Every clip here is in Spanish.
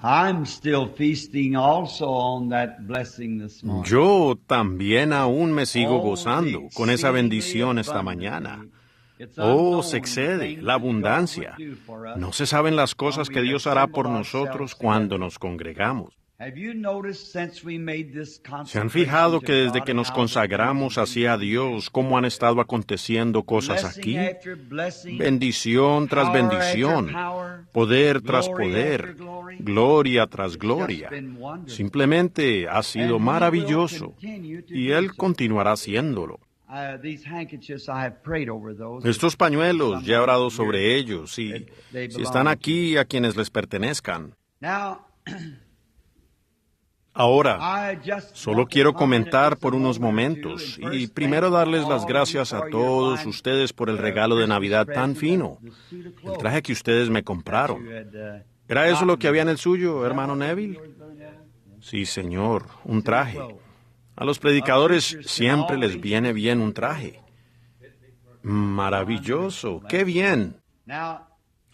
I'm still feasting also on that blessing this morning. Yo también aún me sigo gozando con esa bendición esta mañana. Oh, se excede la abundancia. No se saben las cosas que Dios hará por nosotros cuando nos congregamos. ¿Se han fijado que desde que nos consagramos hacia Dios, cómo han estado aconteciendo cosas aquí? Bendición tras bendición, poder tras poder, gloria tras gloria. Simplemente ha sido maravilloso y Él continuará haciéndolo. Estos pañuelos, ya he orado sobre ellos y si están aquí a quienes les pertenezcan. Ahora, solo quiero comentar por unos momentos y primero darles las gracias a todos ustedes por el regalo de Navidad tan fino, el traje que ustedes me compraron. ¿Era eso lo que había en el suyo, hermano Neville? Sí, señor, un traje. A los predicadores siempre les viene bien un traje. Maravilloso, qué bien.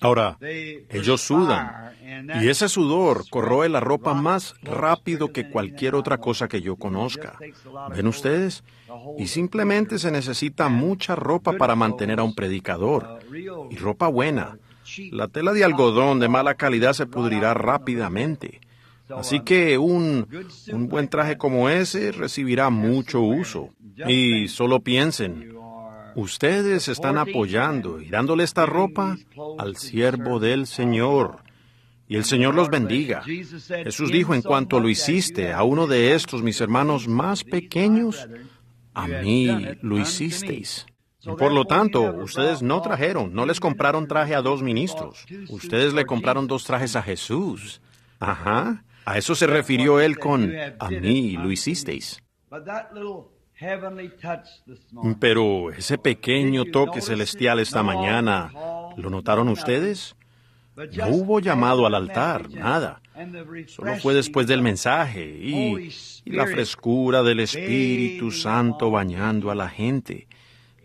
Ahora, ellos sudan, y ese sudor corroe la ropa más rápido que cualquier otra cosa que yo conozca. ¿Ven ustedes? Y simplemente se necesita mucha ropa para mantener a un predicador, y ropa buena. La tela de algodón de mala calidad se pudrirá rápidamente. Así que un buen traje como ese recibirá mucho uso. Y solo piensen, ustedes están apoyando y dándole esta ropa al siervo del Señor. Y el Señor los bendiga. Jesús dijo, en cuanto lo hiciste a uno de estos, mis hermanos más pequeños, a mí lo hicisteis. Por lo tanto, ustedes no les compraron traje a 2 ministros. Ustedes le compraron 2 trajes a Jesús. Ajá. A eso se refirió él con, a mí lo hicisteis. Pero ese pequeño toque celestial esta mañana, ¿lo notaron ustedes? No hubo llamado al altar, nada. Solo fue después del mensaje y la frescura del Espíritu Santo bañando a la gente.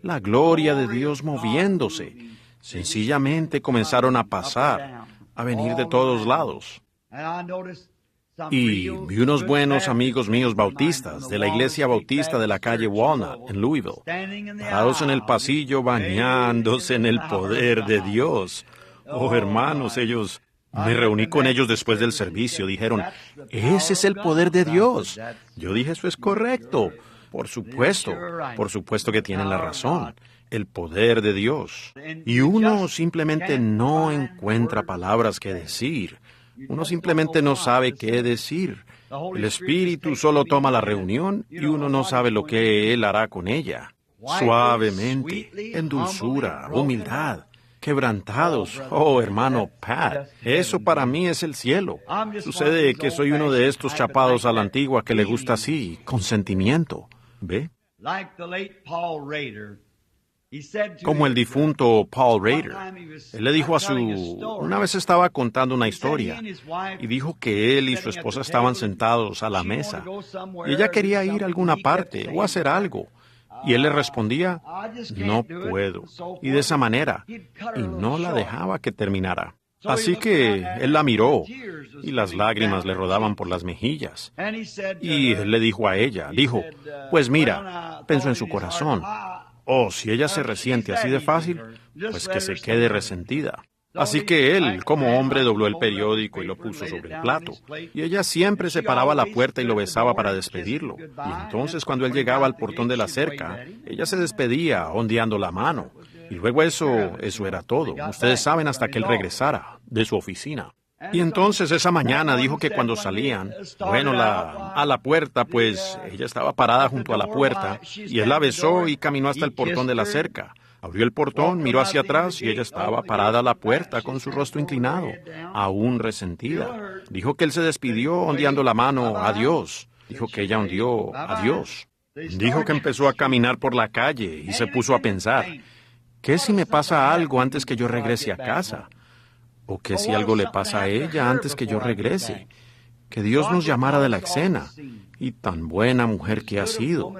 La gloria de Dios moviéndose. Sencillamente comenzaron a pasar, a venir de todos lados. Y vi unos buenos amigos míos bautistas de la iglesia bautista de la calle Walnut, en Louisville, parados en el pasillo bañándose en el poder de Dios. Oh, hermanos, me reuní con ellos después del servicio. Dijeron, ese es el poder de Dios. Yo dije, eso es correcto. Por supuesto que tienen la razón. El poder de Dios. Y uno simplemente no encuentra palabras que decir. Uno simplemente no sabe qué decir. El Espíritu solo toma la reunión y uno no sabe lo que Él hará con ella. Suavemente, en dulzura, humildad, quebrantados. Oh, hermano Pat, eso para mí es el cielo. Sucede que soy uno de estos chapados a la antigua que le gusta así, con sentimiento. ¿Ve? Como el difunto Paul Rader. Él le dijo una vez estaba contando una historia y dijo que él y su esposa estaban sentados a la mesa y ella quería ir a alguna parte o hacer algo. Y él le respondía, no puedo. Y de esa manera, y no la dejaba que terminara. Así que él la miró y las lágrimas le rodaban por las mejillas. Y él le dijo a ella, pues mira, pensó en su corazón, si ella se resiente así de fácil, pues que se quede resentida. Así que él, como hombre, dobló el periódico y lo puso sobre el plato. Y ella siempre se paraba a la puerta y lo besaba para despedirlo. Y entonces, cuando él llegaba al portón de la cerca, ella se despedía, ondeando la mano. Y luego eso era todo. Ustedes saben, hasta que él regresara de su oficina. Y entonces esa mañana dijo que cuando salían, a la puerta, pues ella estaba parada junto a la puerta, y él la besó y caminó hasta el portón de la cerca. Abrió el portón, miró hacia atrás y ella estaba parada a la puerta con su rostro inclinado, aún resentida. Dijo que él se despidió ondeando la mano a Dios. Dijo que ella ondeó a Dios. Dijo que empezó a caminar por la calle y se puso a pensar, ¿qué si me pasa algo antes que yo regrese a casa? ¿O qué si algo le pasa a ella antes que yo regrese? Que Dios nos llamara de la escena. Y tan buena mujer que ha sido.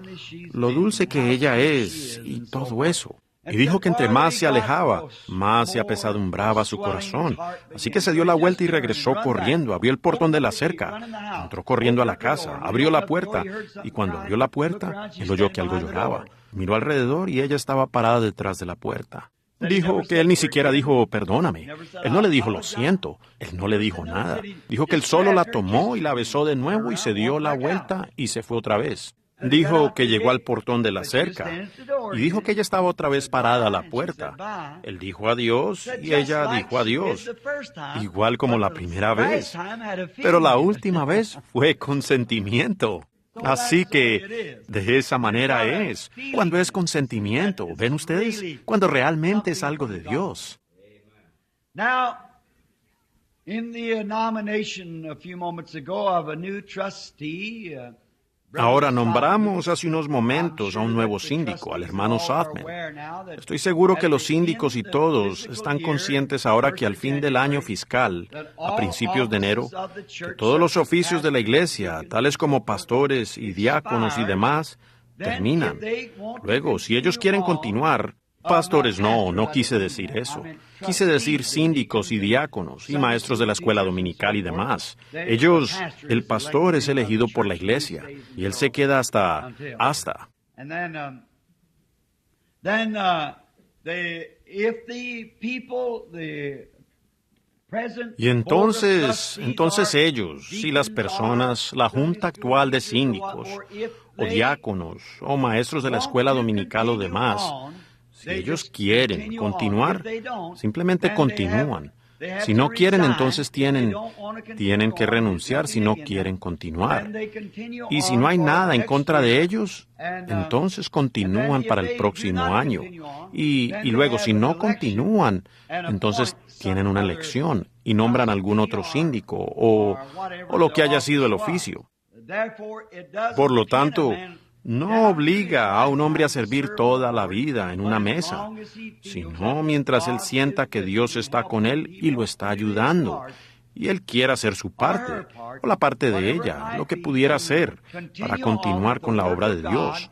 Lo dulce que ella es y todo eso. Y dijo que entre más se alejaba, más se apesadumbraba su corazón. Así que se dio la vuelta y regresó corriendo, abrió el portón de la cerca, entró corriendo a la casa, abrió la puerta, y cuando abrió la puerta, él oyó que algo lloraba. Miró alrededor y ella estaba parada detrás de la puerta. Dijo que él ni siquiera dijo, perdóname. Él no le dijo, lo siento. Él no le dijo nada. Dijo que él solo la tomó y la besó de nuevo y se dio la vuelta y se fue otra vez. Dijo que llegó al portón de la cerca y dijo que ella estaba otra vez parada a la puerta. Él dijo adiós y ella dijo adiós, igual como la primera vez. Pero la última vez fue con sentimiento. Así que de esa manera es, cuando es con sentimiento, ¿ven ustedes? Cuando realmente es algo de Dios. Now, in the nomination a few moments ago of a new trustee, Ahora nombramos hace unos momentos a un nuevo síndico, al hermano Sothmann. Estoy seguro que los síndicos y todos están conscientes ahora que al fin del año fiscal, a principios de enero, que todos los oficios de la iglesia, tales como pastores y diáconos y demás, terminan. Luego, si ellos quieren continuar, pastores no quise decir eso. Quise decir síndicos y diáconos y maestros de la escuela dominical y demás. El pastor es elegido por la iglesia y él se queda hasta. Y entonces ellos, si las personas, la junta actual de síndicos, o diáconos, o maestros de la escuela dominical o demás, si ellos quieren continuar, simplemente continúan. Si no quieren, entonces tienen que renunciar si no quieren continuar. Y si no hay nada en contra de ellos, entonces continúan para el próximo año. Y luego, si no continúan, entonces tienen una elección y nombran algún otro síndico o lo que haya sido el oficio. Por lo tanto, no obliga a un hombre a servir toda la vida en una mesa, sino mientras él sienta que Dios está con él y lo está ayudando, y él quiera hacer su parte, o la parte de ella, lo que pudiera hacer, para continuar con la obra de Dios.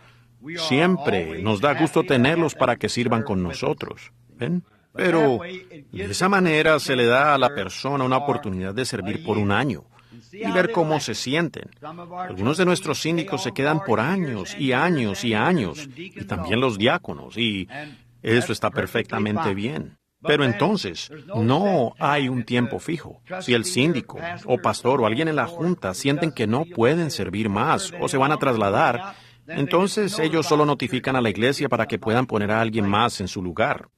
Siempre nos da gusto tenerlos para que sirvan con nosotros, ¿ven? Pero de esa manera se le da a la persona una oportunidad de servir por un año y ver cómo se sienten. Algunos de nuestros síndicos se quedan por años y años y años, y también los diáconos, y eso está perfectamente bien. Pero entonces, no hay un tiempo fijo. Si el síndico, o pastor, o alguien en la junta sienten que no pueden servir más, o se van a trasladar, entonces ellos solo notifican a la iglesia para que puedan poner a alguien más en su lugar.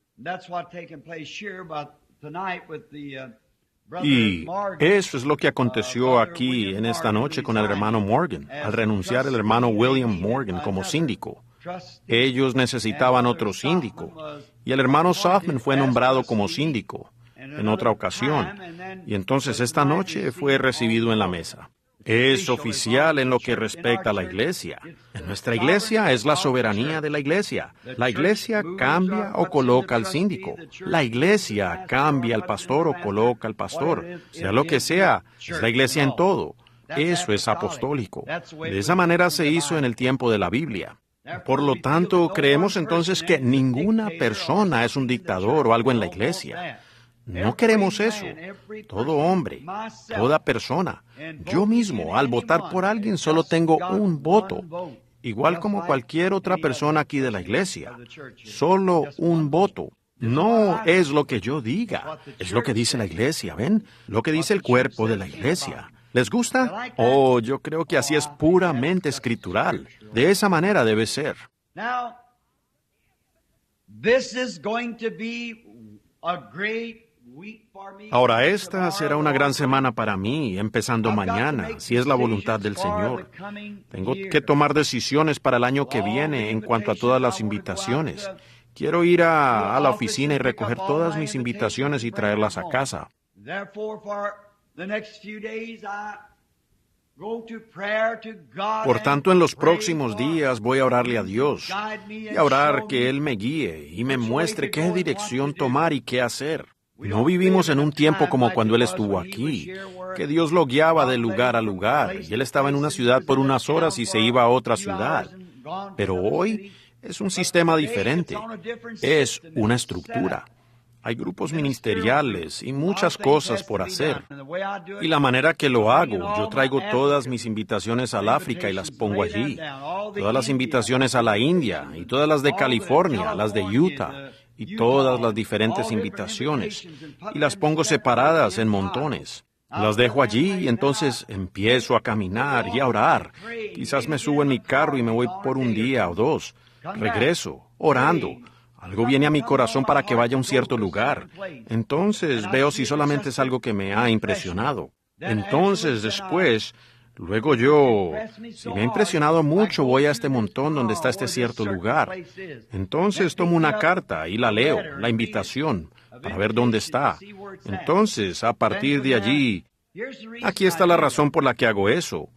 Y eso es lo que aconteció aquí en esta noche con el hermano Morgan, al renunciar el hermano William Morgan como síndico. Ellos necesitaban otro síndico, y el hermano Sothmann fue nombrado como síndico en otra ocasión, y entonces esta noche fue recibido en la mesa. Es oficial en lo que respecta a la iglesia. En nuestra iglesia es la soberanía de la iglesia. La iglesia cambia o coloca al síndico. La iglesia cambia al pastor o coloca al pastor. Sea lo que sea, es la iglesia en todo. Eso es apostólico. De esa manera se hizo en el tiempo de la Biblia. Por lo tanto, creemos entonces que ninguna persona es un dictador o algo en la iglesia. No queremos eso. Todo hombre, toda persona. Yo mismo, al votar por alguien, solo tengo un voto, igual como cualquier otra persona aquí de la iglesia. Solo un voto. No es lo que yo diga, es lo que dice la iglesia, ¿ven? Lo que dice el cuerpo de la iglesia. ¿Les gusta? Oh, yo creo que así es puramente escritural. De esa manera debe ser. Ahora, esta será una gran semana para mí, empezando mañana, si es la voluntad del Señor. Tengo que tomar decisiones para el año que viene en cuanto a todas las invitaciones. Quiero ir a la oficina y recoger todas mis invitaciones y traerlas a casa. Por tanto, en los próximos días voy a orarle a Dios y a orar que Él me guíe y me muestre qué dirección tomar y qué hacer. No vivimos en un tiempo como cuando Él estuvo aquí, que Dios lo guiaba de lugar a lugar, y Él estaba en una ciudad por unas horas y se iba a otra ciudad. Pero hoy es un sistema diferente. Es una estructura. Hay grupos ministeriales y muchas cosas por hacer. Y la manera que lo hago, yo traigo todas mis invitaciones al África y las pongo allí. Todas las invitaciones a la India y todas las de California, las de Utah y todas las diferentes invitaciones. Y las pongo separadas en montones. Las dejo allí y entonces empiezo a caminar y a orar. Quizás me subo en mi carro y me voy por un día o dos. Regreso, orando. Algo viene a mi corazón para que vaya a un cierto lugar. Entonces veo si solamente es algo que me ha impresionado. Entonces después, luego si me ha impresionado mucho, voy a este montón donde está este cierto lugar. Entonces tomo una carta y la leo, la invitación, para ver dónde está. Entonces, a partir de allí, aquí está la razón por la que hago eso.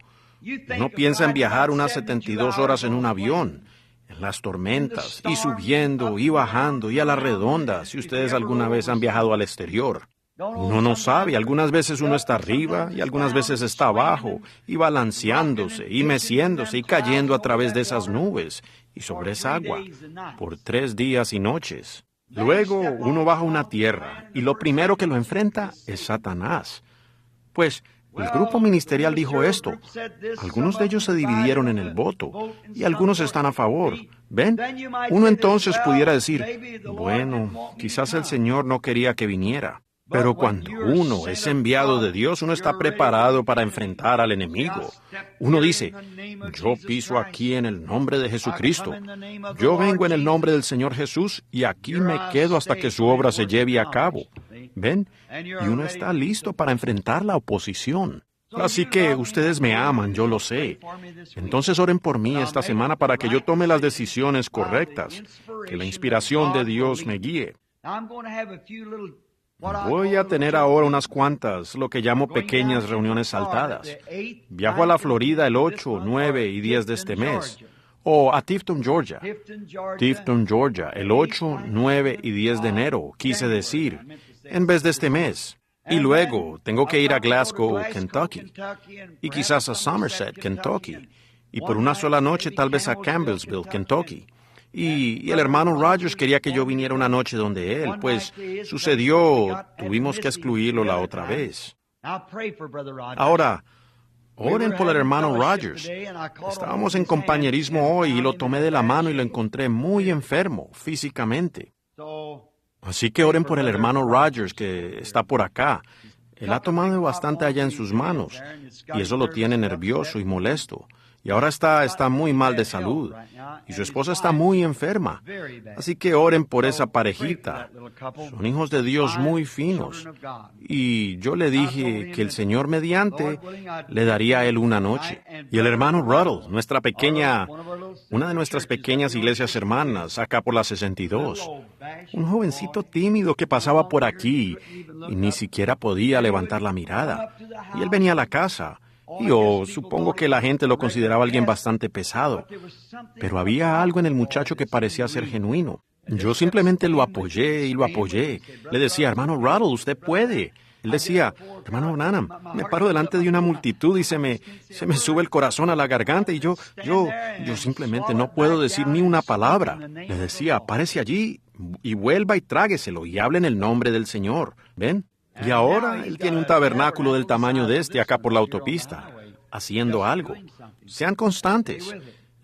Uno piensa en viajar unas 72 horas en un avión, en las tormentas, y subiendo, y bajando, y a la redonda, si ustedes alguna vez han viajado al exterior. Uno no sabe, algunas veces uno está arriba, y algunas veces está abajo, y balanceándose, y meciéndose, y cayendo a través de esas nubes, y sobre esa agua, por 3 días y noches. Luego uno baja a una tierra, y lo primero que lo enfrenta es Satanás. Pues, el grupo ministerial dijo esto. Algunos de ellos se dividieron en el voto y algunos están a favor. ¿Ven? Uno entonces pudiera decir, bueno, quizás el Señor no quería que viniera. Pero cuando uno es enviado de Dios, uno está preparado para enfrentar al enemigo. Uno dice, yo piso aquí en el nombre de Jesucristo. Yo vengo en el nombre del Señor Jesús y aquí me quedo hasta que su obra se lleve a cabo. ¿Ven? Y uno está listo para enfrentar la oposición. Así que ustedes me aman, yo lo sé. Entonces oren por mí esta semana para que yo tome las decisiones correctas, que la inspiración de Dios me guíe. Voy a tener ahora unas cuantas, lo que llamo pequeñas reuniones saltadas. Viajo a la Florida el 8, 9 y 10 de este mes. O a Tifton, Georgia. Tifton, Georgia, el 8, 9 y 10 de enero, quise decir, en vez de este mes. Y luego tengo que ir a Glasgow, Kentucky. Y quizás a Somerset, Kentucky. Y por una sola noche tal vez a Campbellsville, Kentucky. Y el hermano Rogers quería que yo viniera una noche donde él, pues sucedió, tuvimos que excluirlo la otra vez. Ahora, oren por el hermano Rogers. Estábamos en compañerismo hoy y lo tomé de la mano y lo encontré muy enfermo, físicamente. Así que oren por el hermano Rogers que está por acá. Él ha tomado bastante allá en sus manos y eso lo tiene nervioso y molesto. Y ahora está muy mal de salud. Y su esposa está muy enferma. Así que oren por esa parejita. Son hijos de Dios muy finos. Y yo le dije que el Señor mediante le daría a él una noche. Y el hermano Ruddle, una de nuestras pequeñas iglesias hermanas, acá por la 62. Un jovencito tímido que pasaba por aquí y ni siquiera podía levantar la mirada. Y él venía a la casa. Y yo supongo que la gente lo consideraba alguien bastante pesado, pero había algo en el muchacho que parecía ser genuino. Yo simplemente lo apoyé y lo apoyé. Le decía, hermano Ruddle, usted puede. Él decía, hermano Branham, me paro delante de una multitud y se me sube el corazón a la garganta y yo simplemente no puedo decir ni una palabra. Le decía, párese allí y vuelva y trágueselo y hable en el nombre del Señor. ¿Ven? Y ahora él tiene un tabernáculo del tamaño de este acá por la autopista, haciendo algo. Sean constantes.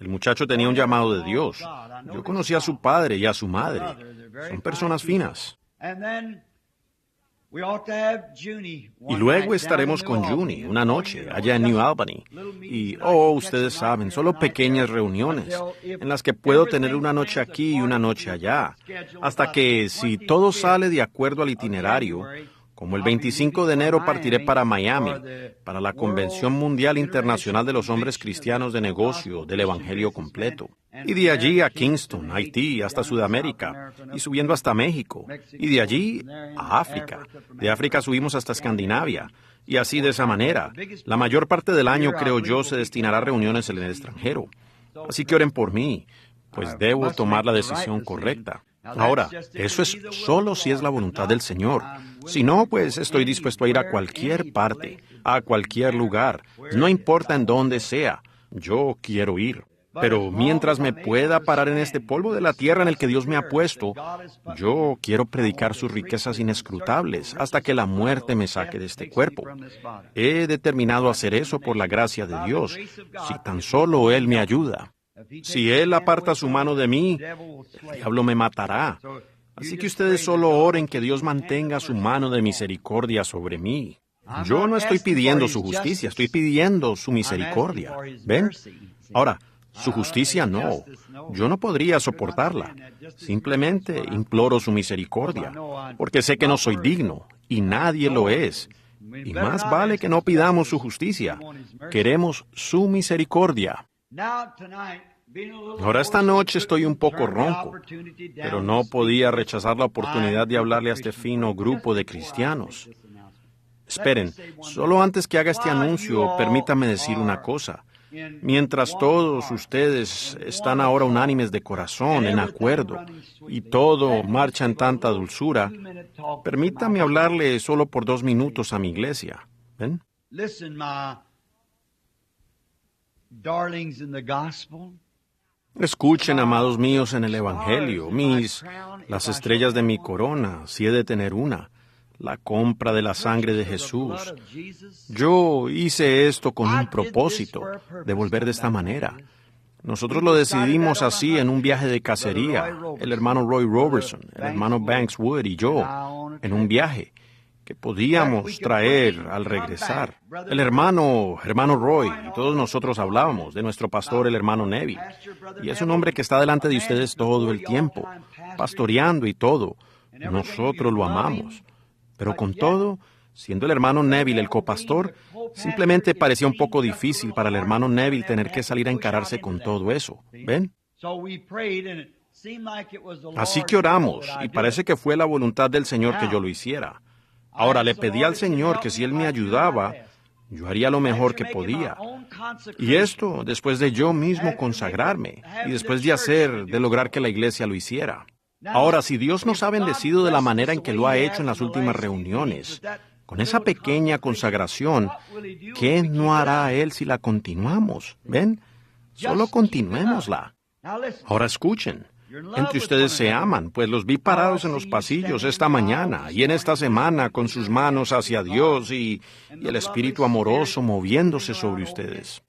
El muchacho tenía un llamado de Dios. Yo conocí a su padre y a su madre. Son personas finas. Y luego estaremos con Junie una noche allá en New Albany. Y, ustedes saben, solo pequeñas reuniones en las que puedo tener una noche aquí y una noche allá. Hasta que, si todo sale de acuerdo al itinerario, como el 25 de enero partiré para Miami, para la Convención Mundial Internacional de los Hombres Cristianos de Negocio del Evangelio Completo. Y de allí a Kingston, Haití, hasta Sudamérica, y subiendo hasta México. Y de allí a África. De África subimos hasta Escandinavia. Y así de esa manera. La mayor parte del año, creo yo, se destinará a reuniones en el extranjero. Así que oren por mí, pues debo tomar la decisión correcta. Ahora, eso es solo si es la voluntad del Señor. Si no, pues estoy dispuesto a ir a cualquier parte, a cualquier lugar. No importa en dónde sea, yo quiero ir. Pero mientras me pueda parar en este polvo de la tierra en el que Dios me ha puesto, yo quiero predicar sus riquezas inescrutables hasta que la muerte me saque de este cuerpo. He determinado hacer eso por la gracia de Dios, si tan solo Él me ayuda. Si Él aparta su mano de mí, el diablo me matará. Así que ustedes solo oren que Dios mantenga su mano de misericordia sobre mí. Yo no estoy pidiendo su justicia, estoy pidiendo su misericordia. ¿Ven? Ahora, su justicia no. Yo no podría soportarla. Simplemente imploro su misericordia, porque sé que no soy digno, y nadie lo es. Y más vale que no pidamos su justicia. Queremos su misericordia. Ahora esta noche estoy un poco ronco, pero no podía rechazar la oportunidad de hablarle a este fino grupo de cristianos. Esperen, solo antes que haga este anuncio, permítame decir una cosa. Mientras todos ustedes están ahora unánimes de corazón, en acuerdo, y todo marcha en tanta dulzura, permítame hablarle solo por 2 minutos a mi iglesia. ¿Ven? Escuchen, amados míos, en el Evangelio, las estrellas de mi corona, si he de tener una, la compra de la sangre de Jesús. Yo hice esto con un propósito, de volver de esta manera. Nosotros lo decidimos así en un viaje de cacería, el hermano Roy Robertson, el hermano Banks Wood y yo, en un viaje que podíamos traer al regresar. El hermano Roy y todos nosotros hablábamos de nuestro pastor, el hermano Neville, y es un hombre que está delante de ustedes todo el tiempo, pastoreando y todo. Nosotros lo amamos. Pero con todo, siendo el hermano Neville el copastor, simplemente parecía un poco difícil para el hermano Neville tener que salir a encararse con todo eso. ¿Ven? Así que oramos, y parece que fue la voluntad del Señor que yo lo hiciera. Ahora le pedí al Señor que si Él me ayudaba, yo haría lo mejor que podía. Y esto después de yo mismo consagrarme, y después de lograr que la iglesia lo hiciera. Ahora, si Dios nos ha bendecido de la manera en que lo ha hecho en las últimas reuniones, con esa pequeña consagración, ¿qué no hará Él si la continuamos? ¿Ven? Solo continuémosla. Ahora escuchen. Entre ustedes se aman, pues los vi parados en los pasillos esta mañana y en esta semana con sus manos hacia Dios y el Espíritu amoroso moviéndose sobre ustedes.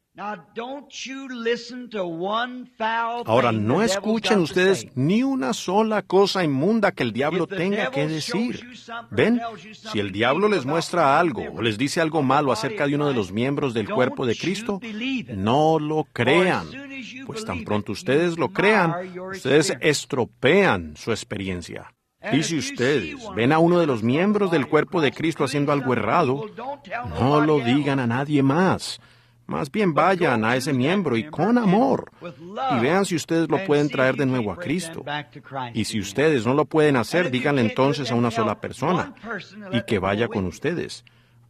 Ahora, no escuchen ustedes ni una sola cosa inmunda que el diablo tenga que decir. ¿Ven? Si el diablo les muestra algo o les dice algo malo acerca de uno de los miembros del cuerpo de Cristo, no lo crean. Pues tan pronto ustedes lo crean, ustedes estropean su experiencia. Y si ustedes ven a uno de los miembros del cuerpo de Cristo haciendo algo errado, no lo digan a nadie más. Más bien vayan a ese miembro y con amor, y vean si ustedes lo pueden traer de nuevo a Cristo. Y si ustedes no lo pueden hacer, díganle entonces a una sola persona, y que vaya con ustedes.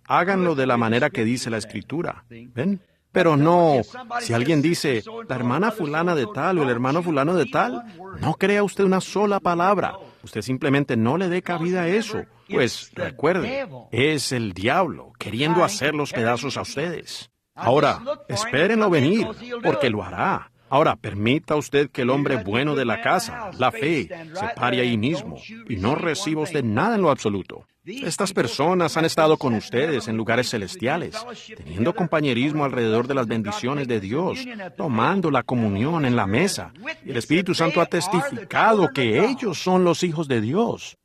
Háganlo de la manera que dice la Escritura. ¿Ven? Pero no, si alguien dice, la hermana fulana de tal o el hermano fulano de tal, no crea usted una sola palabra. Usted simplemente no le dé cabida a eso. Pues recuerde, es el diablo queriendo hacer los pedazos a ustedes. Ahora, espérenlo venir, porque lo hará. Ahora, permita usted que el hombre bueno de la casa, la fe, se pare ahí mismo y no reciba usted nada en lo absoluto. Estas personas han estado con ustedes en lugares celestiales, teniendo compañerismo alrededor de las bendiciones de Dios, tomando la comunión en la mesa. Y el Espíritu Santo ha testificado que ellos son los hijos de Dios.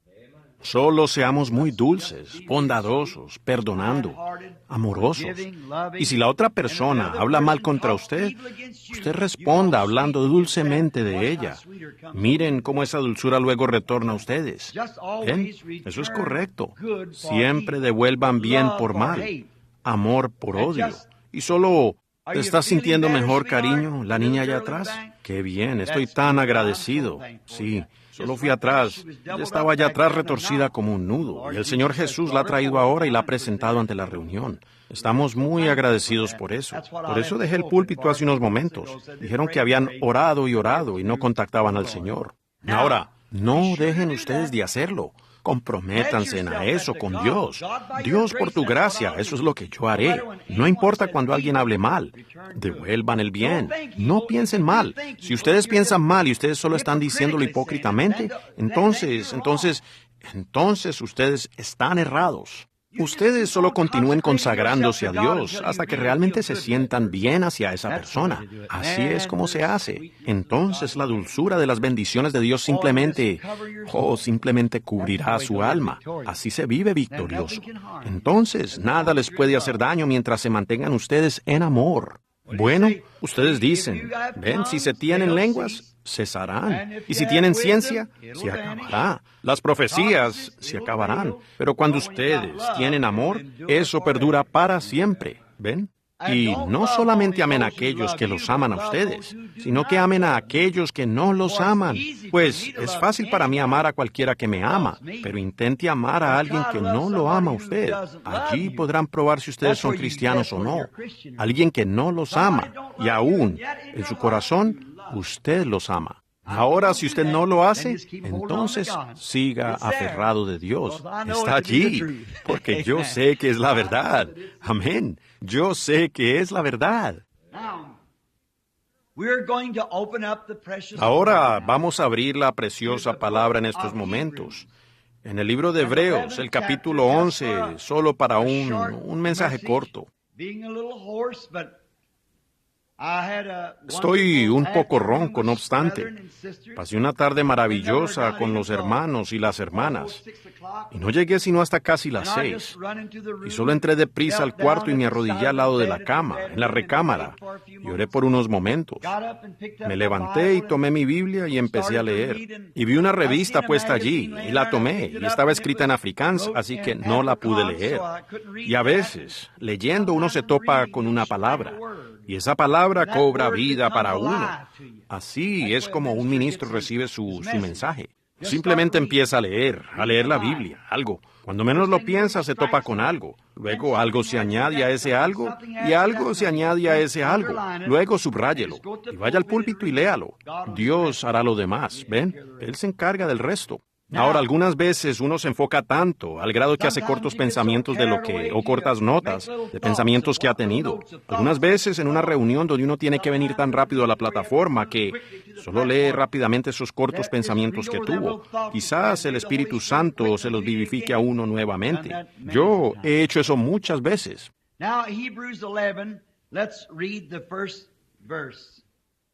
Solo seamos muy dulces, bondadosos, perdonando, amorosos. Y si la otra persona habla mal contra usted, usted responda hablando dulcemente de ella. Miren cómo esa dulzura luego retorna a ustedes. ¿Ven? Eso es correcto. Siempre devuelvan bien por mal, amor por odio. Y solo... ¿Te estás sintiendo mejor, cariño, la niña allá atrás? Qué bien, estoy tan agradecido. Sí, solo fui atrás. Ella estaba allá atrás retorcida como un nudo. Y el Señor Jesús la ha traído ahora y la ha presentado ante la reunión. Estamos muy agradecidos por eso. Por eso dejé el púlpito hace unos momentos. Dijeron que habían orado y no contactaban al Señor. Ahora, no dejen ustedes de hacerlo. Comprométanse a eso con Dios. Dios, por tu gracia, eso es lo que yo haré. No importa cuando alguien hable mal. Devuelvan el bien. No piensen mal. Si ustedes piensan mal y ustedes solo están diciéndolo hipócritamente, entonces ustedes están errados. Ustedes solo continúen consagrándose a Dios hasta que realmente se sientan bien hacia esa persona. Así es como se hace. Entonces la dulzura de las bendiciones de Dios simplemente cubrirá su alma. Así se vive victorioso. Entonces nada les puede hacer daño mientras se mantengan ustedes en amor. Bueno, ustedes dicen, ven, si se tienen lenguas, cesarán. Y si tienen ciencia, se acabará. Las profecías se acabarán. Pero cuando ustedes tienen amor, eso perdura para siempre. ¿Ven? Y no solamente amen a aquellos que los aman a ustedes, sino que amen a aquellos que no los aman. Pues es fácil para mí amar a cualquiera que me ama, pero intente amar a alguien que no lo ama a usted. Allí podrán probar si ustedes son cristianos o no. Alguien que no los ama, y aún en su corazón, usted los ama. Ahora, si usted no lo hace, entonces siga aferrado de Dios. Está allí, porque yo sé que es la verdad. Amén. Yo sé que es la verdad. Ahora vamos a abrir la preciosa palabra en estos momentos. En el libro de Hebreos, el capítulo 11, solo para un mensaje corto. Estoy un poco ronco, no obstante. Pasé una tarde maravillosa con los hermanos y las hermanas, y no llegué sino hasta casi las 6. Y solo entré deprisa al cuarto y me arrodillé al lado de la cama, en la recámara, y oré por unos momentos. Me levanté y tomé mi Biblia y empecé a leer. Y vi una revista puesta allí, y la tomé, y estaba escrita en afrikáans, así que no la pude leer. Y a veces, leyendo, uno se topa con una palabra. Y esa palabra cobra vida para uno. Así es como un ministro recibe su mensaje. Simplemente empieza a leer la Biblia, algo. Cuando menos lo piensa, se topa con algo. Luego algo se añade a ese algo, y algo se añade a ese algo. Luego subráyelo, y vaya al púlpito y léalo. Dios hará lo demás, ¿ven? Él se encarga del resto. Ahora, algunas veces uno se enfoca tanto, al grado que hace cortos pensamientos o cortas notas de pensamientos que ha tenido. Algunas veces en una reunión donde uno tiene que venir tan rápido a la plataforma que solo lee rápidamente esos cortos pensamientos que tuvo. Quizás el Espíritu Santo se los vivifique a uno nuevamente. Yo he hecho eso muchas veces.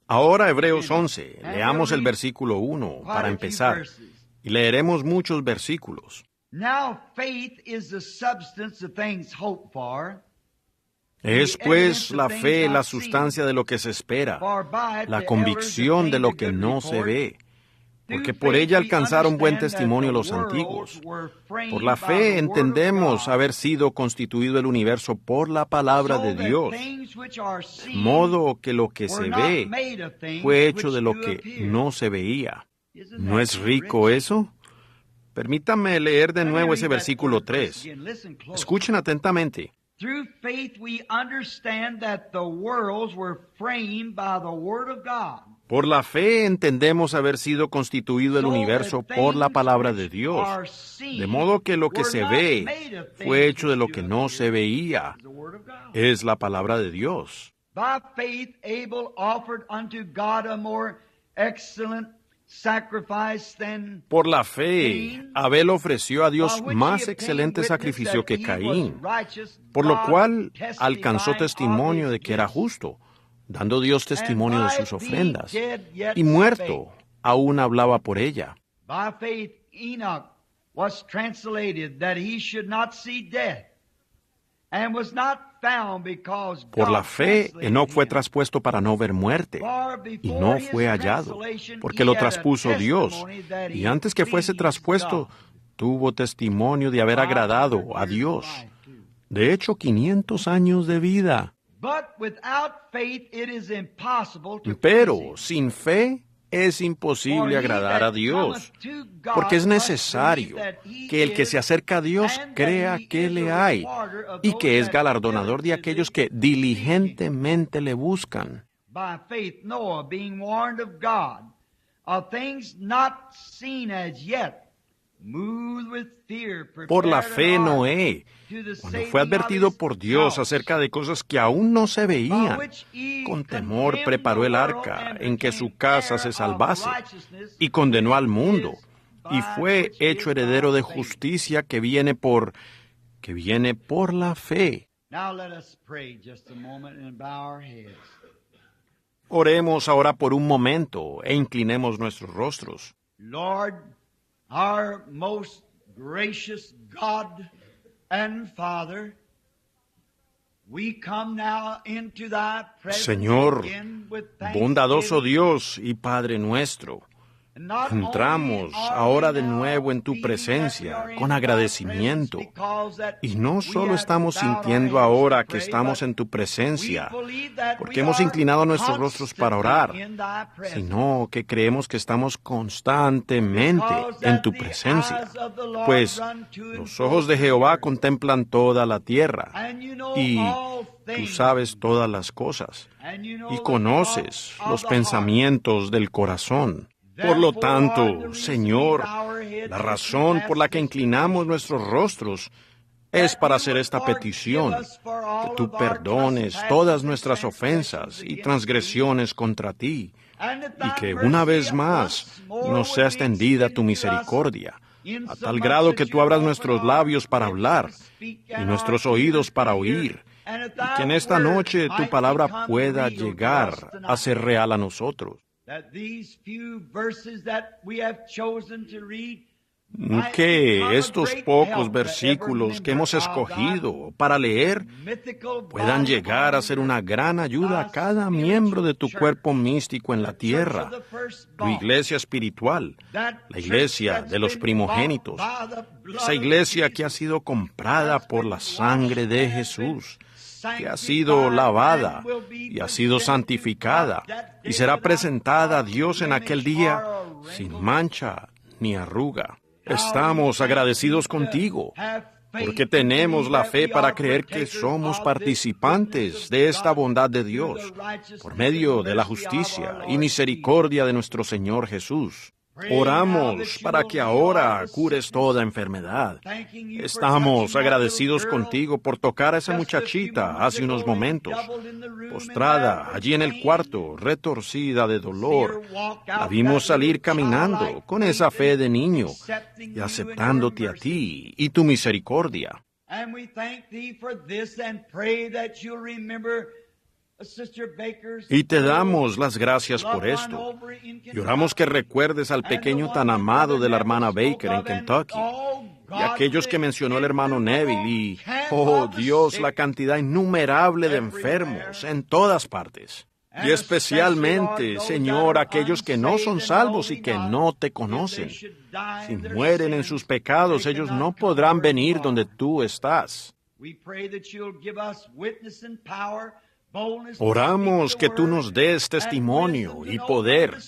Ahora, Hebreos 11, leamos el versículo 1 para empezar. Y leeremos muchos versículos. Es pues la fe la sustancia de lo que se espera, la convicción de lo que no se ve, porque por ella alcanzaron buen testimonio los antiguos. Por la fe entendemos haber sido constituido el universo por la palabra de Dios, de modo que lo que se ve fue hecho de lo que no se veía. ¿No es rico eso? Permítanme leer de nuevo ese versículo 3. Escuchen atentamente. Por la fe entendemos haber sido constituido el universo por la palabra de Dios, de modo que lo que se ve fue hecho de lo que no se veía. Es la palabra de Dios. By faith Abel offered unto God a more excellent Por la fe, Abel ofreció a Dios más excelente sacrificio que Caín, por lo cual alcanzó testimonio de que era justo, dando Dios testimonio de sus ofrendas, y muerto, aún hablaba por ella. By faith Enoch was translated that he should not see death, and was not found because God. Por la fe, Enoc fue traspuesto para no ver muerte, y no fue hallado, porque lo traspuso Dios, y antes que fuese traspuesto, tuvo testimonio de haber agradado a Dios. De hecho, 500 años de vida. Pero sin fe es imposible agradar a Dios, porque es necesario que el que se acerca a Dios crea que le hay y que es galardonador de aquellos que diligentemente le buscan. By faith Noah, being warned of God of things not seen as yet, Por la fe, Noé, cuando fue advertido por Dios acerca de cosas que aún no se veían, con temor preparó el arca en que su casa se salvase, y condenó al mundo, y fue hecho heredero de justicia que viene por la fe. Oremos ahora por un momento e inclinemos nuestros rostros. Lord, our most gracious God and Father, we come now into thy presence Señor, again with bondadoso thanksgiving. Dios y Padre nuestro, entramos ahora de nuevo en tu presencia con agradecimiento. Y no solo estamos sintiendo ahora que estamos en tu presencia, porque hemos inclinado nuestros rostros para orar, sino que creemos que estamos constantemente en tu presencia. Pues los ojos de Jehová contemplan toda la tierra, y tú sabes todas las cosas, y conoces los pensamientos del corazón. Por lo tanto, Señor, la razón por la que inclinamos nuestros rostros es para hacer esta petición, que tú perdones todas nuestras ofensas y transgresiones contra ti, y que una vez más nos sea extendida tu misericordia, a tal grado que tú abras nuestros labios para hablar y nuestros oídos para oír, y que en esta noche tu palabra pueda llegar a ser real a nosotros. Que estos pocos versículos que hemos escogido para leer puedan llegar a ser una gran ayuda a cada miembro de tu cuerpo místico en la tierra, tu iglesia espiritual, la iglesia de los primogénitos, esa iglesia que ha sido comprada por la sangre de Jesús, que ha sido lavada y ha sido santificada y será presentada a Dios en aquel día sin mancha ni arruga. Estamos agradecidos contigo porque tenemos la fe para creer que somos participantes de esta bondad de Dios por medio de la justicia y misericordia de nuestro Señor Jesús. Oramos para que ahora cures toda enfermedad. Estamos agradecidos contigo por tocar a esa muchachita hace unos momentos, postrada allí en el cuarto, retorcida de dolor. La vimos salir caminando con esa fe de niño y aceptándote a ti y tu misericordia. Y te damos las gracias por esto. Y oramos que recuerdes al pequeño tan amado de la hermana Baker en Kentucky, y aquellos que mencionó el hermano Neville, y, oh Dios, la cantidad innumerable de enfermos en todas partes. Y especialmente, Señor, aquellos que no son salvos y que no te conocen. Si mueren en sus pecados, ellos no podrán venir donde tú estás. Oramos que tú nos des testimonio y poder,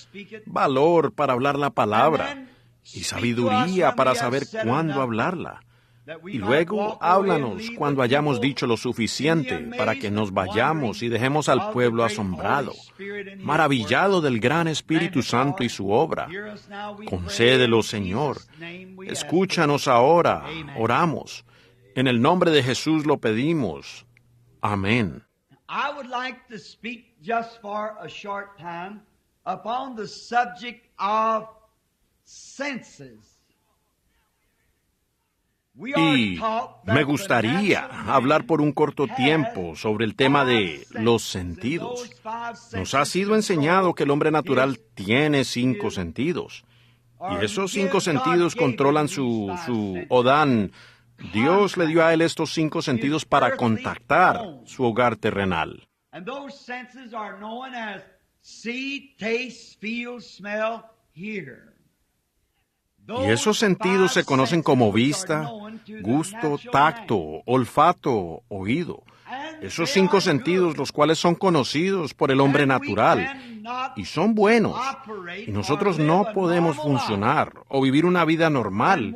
valor para hablar la palabra y sabiduría para saber cuándo hablarla. Y luego háblanos cuando hayamos dicho lo suficiente para que nos vayamos y dejemos al pueblo asombrado, maravillado del gran Espíritu Santo y su obra. Concédelo, Señor. Escúchanos ahora. Oramos. En el nombre de Jesús lo pedimos. Amén. I would like to speak just for a short time upon the subject of senses. Y me gustaría hablar por un corto tiempo sobre el tema de los sentidos. Nos ha sido enseñado que el hombre natural tiene 5 sentidos. Y esos 5 sentidos controlan o dan. Dios le dio a él estos 5 sentidos para contactar su hogar terrenal. Y esos sentidos se conocen como vista, gusto, tacto, olfato, oído. Esos 5 sentidos, los cuales son conocidos por el hombre natural, y son buenos. Y nosotros no podemos funcionar o vivir una vida normal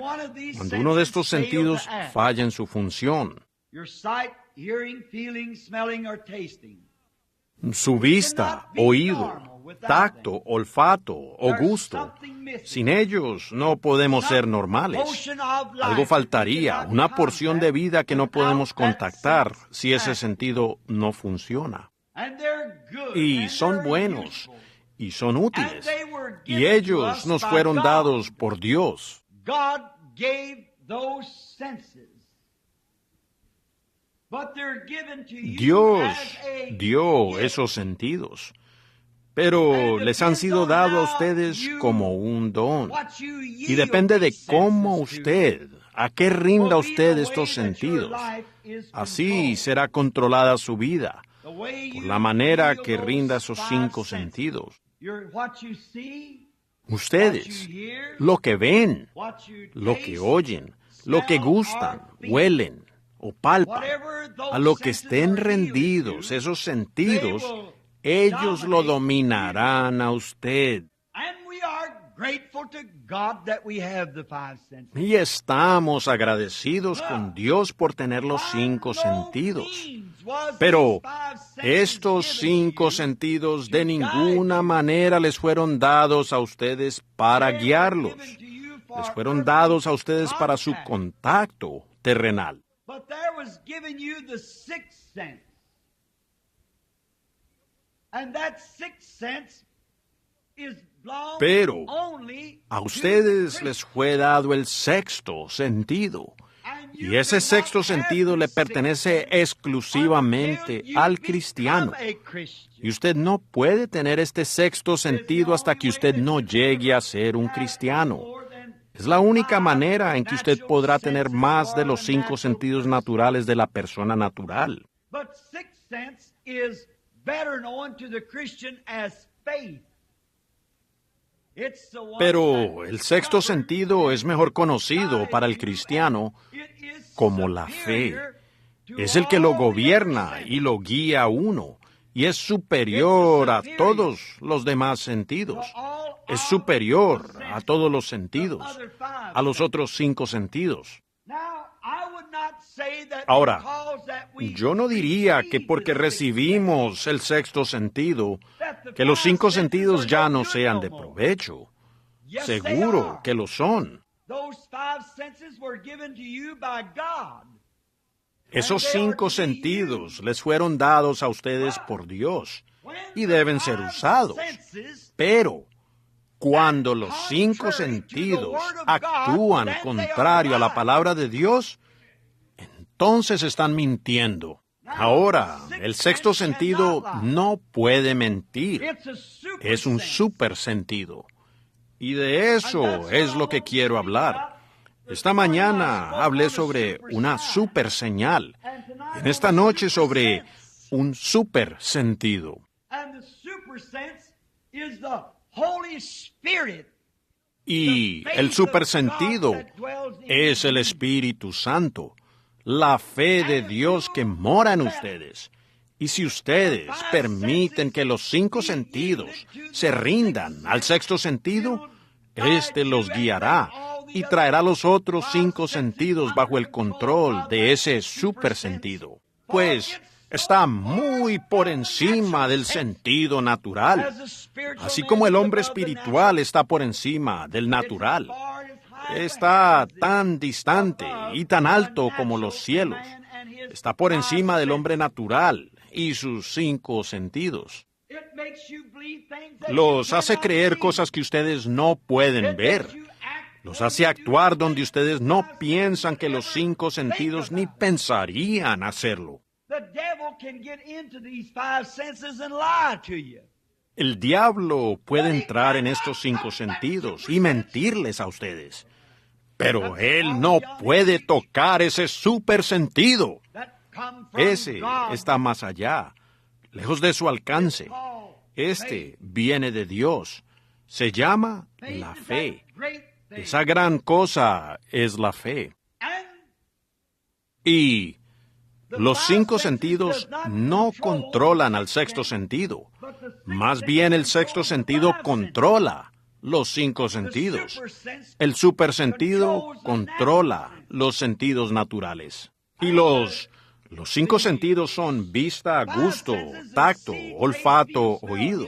cuando uno de estos sentidos falla en su función. Su vista, oído, tacto, olfato o gusto. Sin ellos no podemos ser normales. Algo faltaría, una porción de vida que no podemos contactar si ese sentido no funciona. Y son buenos, y son útiles, y ellos nos fueron dados por Dios. Dios dio esos sentidos, pero les han sido dados a ustedes como un don. Y depende de cómo usted, a qué rinda usted estos sentidos. Así será controlada su vida, por la manera que rinda esos 5 sentidos. Ustedes, lo que ven, lo que oyen, lo que gustan, huelen o palpan, a lo que estén rendidos esos sentidos, ellos lo dominarán a usted. Y estamos agradecidos con Dios por tener los 5 sentidos. Pero estos 5 sentidos de ninguna manera les fueron dados a ustedes para guiarlos. Les fueron dados a ustedes para su contacto terrenal. Pero a ustedes les fue dado el 6º sentido. Y ese 6º sentido le pertenece exclusivamente al cristiano. Y usted no puede tener este 6º sentido hasta que usted no llegue a ser un cristiano. Es la única manera en que usted podrá tener más de los 5 sentidos naturales de la persona natural. Pero el 6º sentido es mejor conocido para el cristiano como la fe. Es el que lo gobierna y lo guía a uno, y es superior a todos los demás sentidos. Es superior a todos los sentidos, a los otros 5 sentidos. Ahora, yo no diría que porque recibimos el 6º sentido, que los 5 sentidos ya no sean de provecho. Seguro que lo son. Esos 5 sentidos les fueron dados a ustedes por Dios y deben ser usados. Pero cuando los 5 sentidos actúan contrario a la palabra de Dios, entonces están mintiendo. Ahora, el 6º sentido no puede mentir. Es un super sentido. Y de eso es lo que quiero hablar. Esta mañana hablé sobre una super señal. En esta noche sobre un super sentido. Y el super sentido es el Espíritu Santo, la fe de Dios que mora en ustedes. Y si ustedes permiten que los 5 sentidos se rindan al 6º sentido, éste los guiará y traerá los otros 5 sentidos bajo el control de ese super sentido. Pues está muy por encima del sentido natural, así como el hombre espiritual está por encima del natural. Está tan distante y tan alto como los cielos. Está por encima del hombre natural y sus 5 sentidos. Los hace creer cosas que ustedes no pueden ver. Los hace actuar donde ustedes no piensan que los 5 sentidos ni pensarían hacerlo. El diablo puede entrar en estos 5 sentidos y mentirles a ustedes. Pero él no puede tocar ese super sentido. Ese está más allá, lejos de su alcance. Este viene de Dios. Se llama la fe. Esa gran cosa es la fe. Y los 5 sentidos no controlan al 6º sentido. Más bien el 6º sentido controla los 5 sentidos. El supersentido controla los sentidos naturales. Y los 5 sentidos son vista, gusto, tacto, olfato, oído.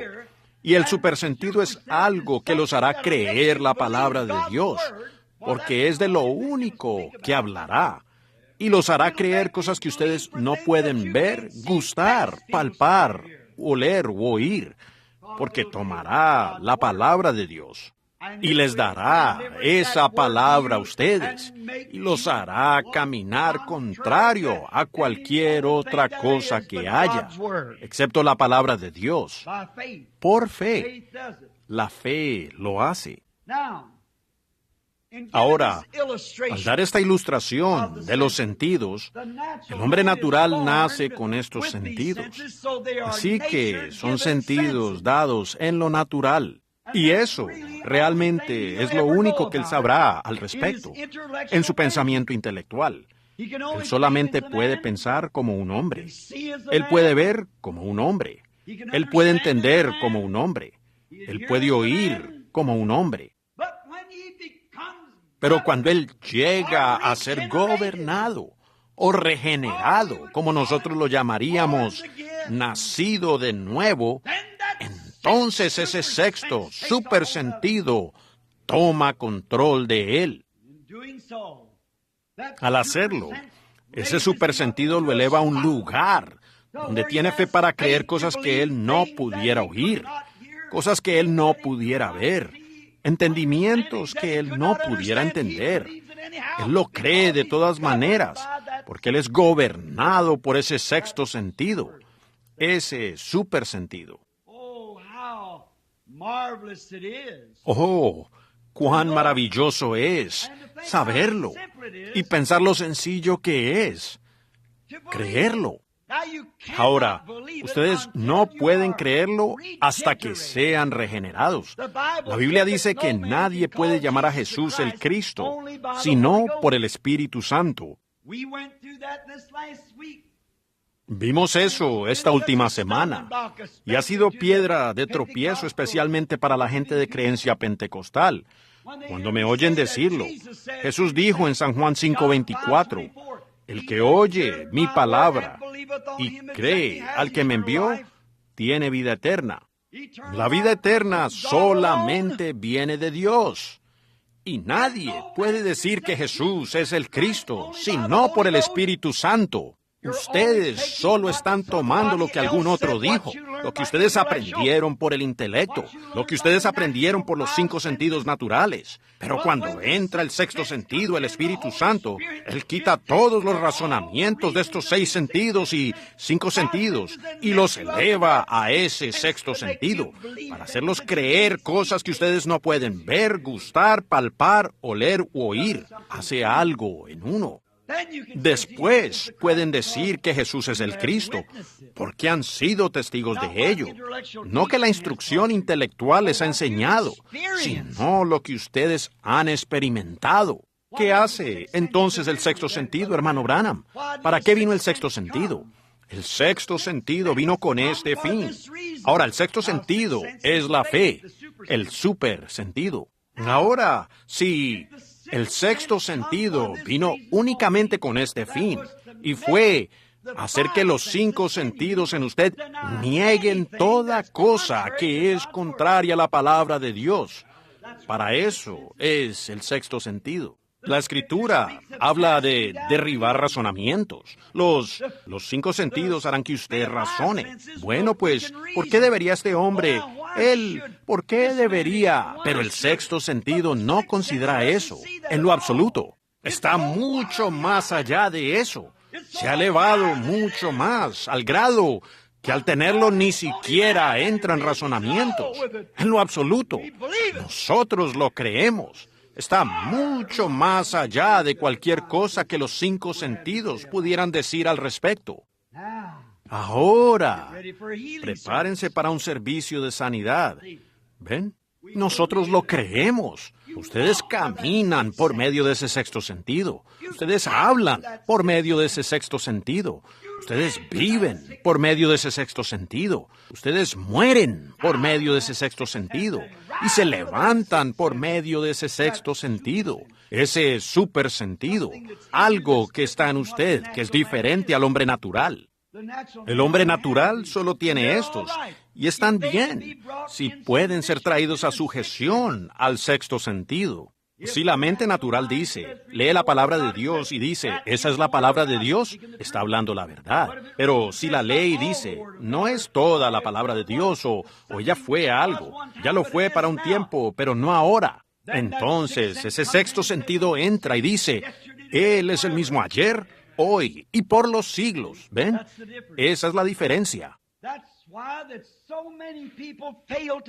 Y el supersentido es algo que los hará creer la palabra de Dios, porque es de lo único que hablará. Y los hará creer cosas que ustedes no pueden ver, gustar, palpar, oler o oír, porque tomará la palabra de Dios y les dará esa palabra a ustedes y los hará caminar contrario a cualquier otra cosa que haya, excepto la palabra de Dios. Por fe. La fe lo hace. Ahora, al dar esta ilustración de los sentidos, el hombre natural nace con estos sentidos. Así que son sentidos dados en lo natural. Y eso realmente es lo único que él sabrá al respecto, en su pensamiento intelectual. Él solamente puede pensar como un hombre. Él puede ver como un hombre. Él puede entender como un hombre. Él puede oír como un hombre. Pero cuando él llega a ser gobernado o regenerado, como nosotros lo llamaríamos, nacido de nuevo, entonces ese sexto supersentido toma control de él. Al hacerlo, ese supersentido lo eleva a un lugar donde tiene fe para creer cosas que él no pudiera oír, cosas que él no pudiera ver, entendimientos que él no pudiera entender. Él lo cree de todas maneras, porque él es gobernado por ese sexto sentido, ese supersentido. Oh, cuán maravilloso es saberlo y pensar lo sencillo que es, creerlo. Ahora, ustedes no pueden creerlo hasta que sean regenerados. La Biblia dice que nadie puede llamar a Jesús el Cristo, sino por el Espíritu Santo. Vimos eso esta última semana, y ha sido piedra de tropiezo especialmente para la gente de creencia pentecostal. Cuando me oyen decirlo, Jesús dijo en San Juan 5:24, el que oye mi palabra y cree al que me envió, tiene vida eterna. La vida eterna solamente viene de Dios. Y nadie puede decir que Jesús es el Cristo, sino por el Espíritu Santo. Ustedes solo están tomando lo que algún otro dijo, lo que ustedes aprendieron por el intelecto, lo que ustedes aprendieron por los 5 sentidos naturales. Pero cuando entra el sexto sentido, el Espíritu Santo, Él quita todos los razonamientos de estos 6 sentidos y 5 sentidos y los eleva a ese sexto sentido para hacerlos creer cosas que ustedes no pueden ver, gustar, palpar, oler u oír. Hace algo en uno. Después pueden decir que Jesús es el Cristo, porque han sido testigos de ello. No que la instrucción intelectual les ha enseñado, sino lo que ustedes han experimentado. ¿Qué hace entonces el sexto sentido, hermano Branham? ¿Para qué vino el sexto sentido? El sexto sentido vino con este fin. Ahora, el sexto sentido es la fe, el super sentido. Ahora, si el sexto sentido vino únicamente con este fin, y fue hacer que los 5 sentidos en usted nieguen toda cosa que es contraria a la palabra de Dios. Para eso es el sexto sentido. La Escritura habla de derribar razonamientos. Los 5 sentidos harán que usted razone. Bueno, pues, ¿por qué debería este hombre? ¿Por qué debería? Pero el sexto sentido no considera eso, en lo absoluto. Está mucho más allá de eso. Se ha elevado mucho más, al grado que al tenerlo ni siquiera entran razonamientos. En lo absoluto. Nosotros lo creemos. Está mucho más allá de cualquier cosa que los 5 sentidos pudieran decir al respecto. Ahora, prepárense para un servicio de sanidad. ¿Ven? Nosotros lo creemos. Ustedes caminan por medio de ese sexto sentido. Ustedes hablan por medio de ese sexto sentido. Ustedes viven por medio de ese sexto sentido. Ustedes mueren por medio de ese sexto sentido. Y se levantan por medio de ese sexto sentido. Ese super sentido. Algo que está en usted, que es diferente al hombre natural. El hombre natural solo tiene estos, Y están bien, si pueden ser traídos a sujeción al sexto sentido. Si la mente natural dice, lee la palabra de Dios y dice, esa es la palabra de Dios, está hablando la verdad. Pero si la lee y dice, no es toda la palabra de Dios, o ya fue algo, ya lo fue para un tiempo, pero no ahora. Entonces, ese sexto sentido entra y dice, Él es el mismo ayer, hoy y por los siglos. ¿Ven? Esa es la diferencia.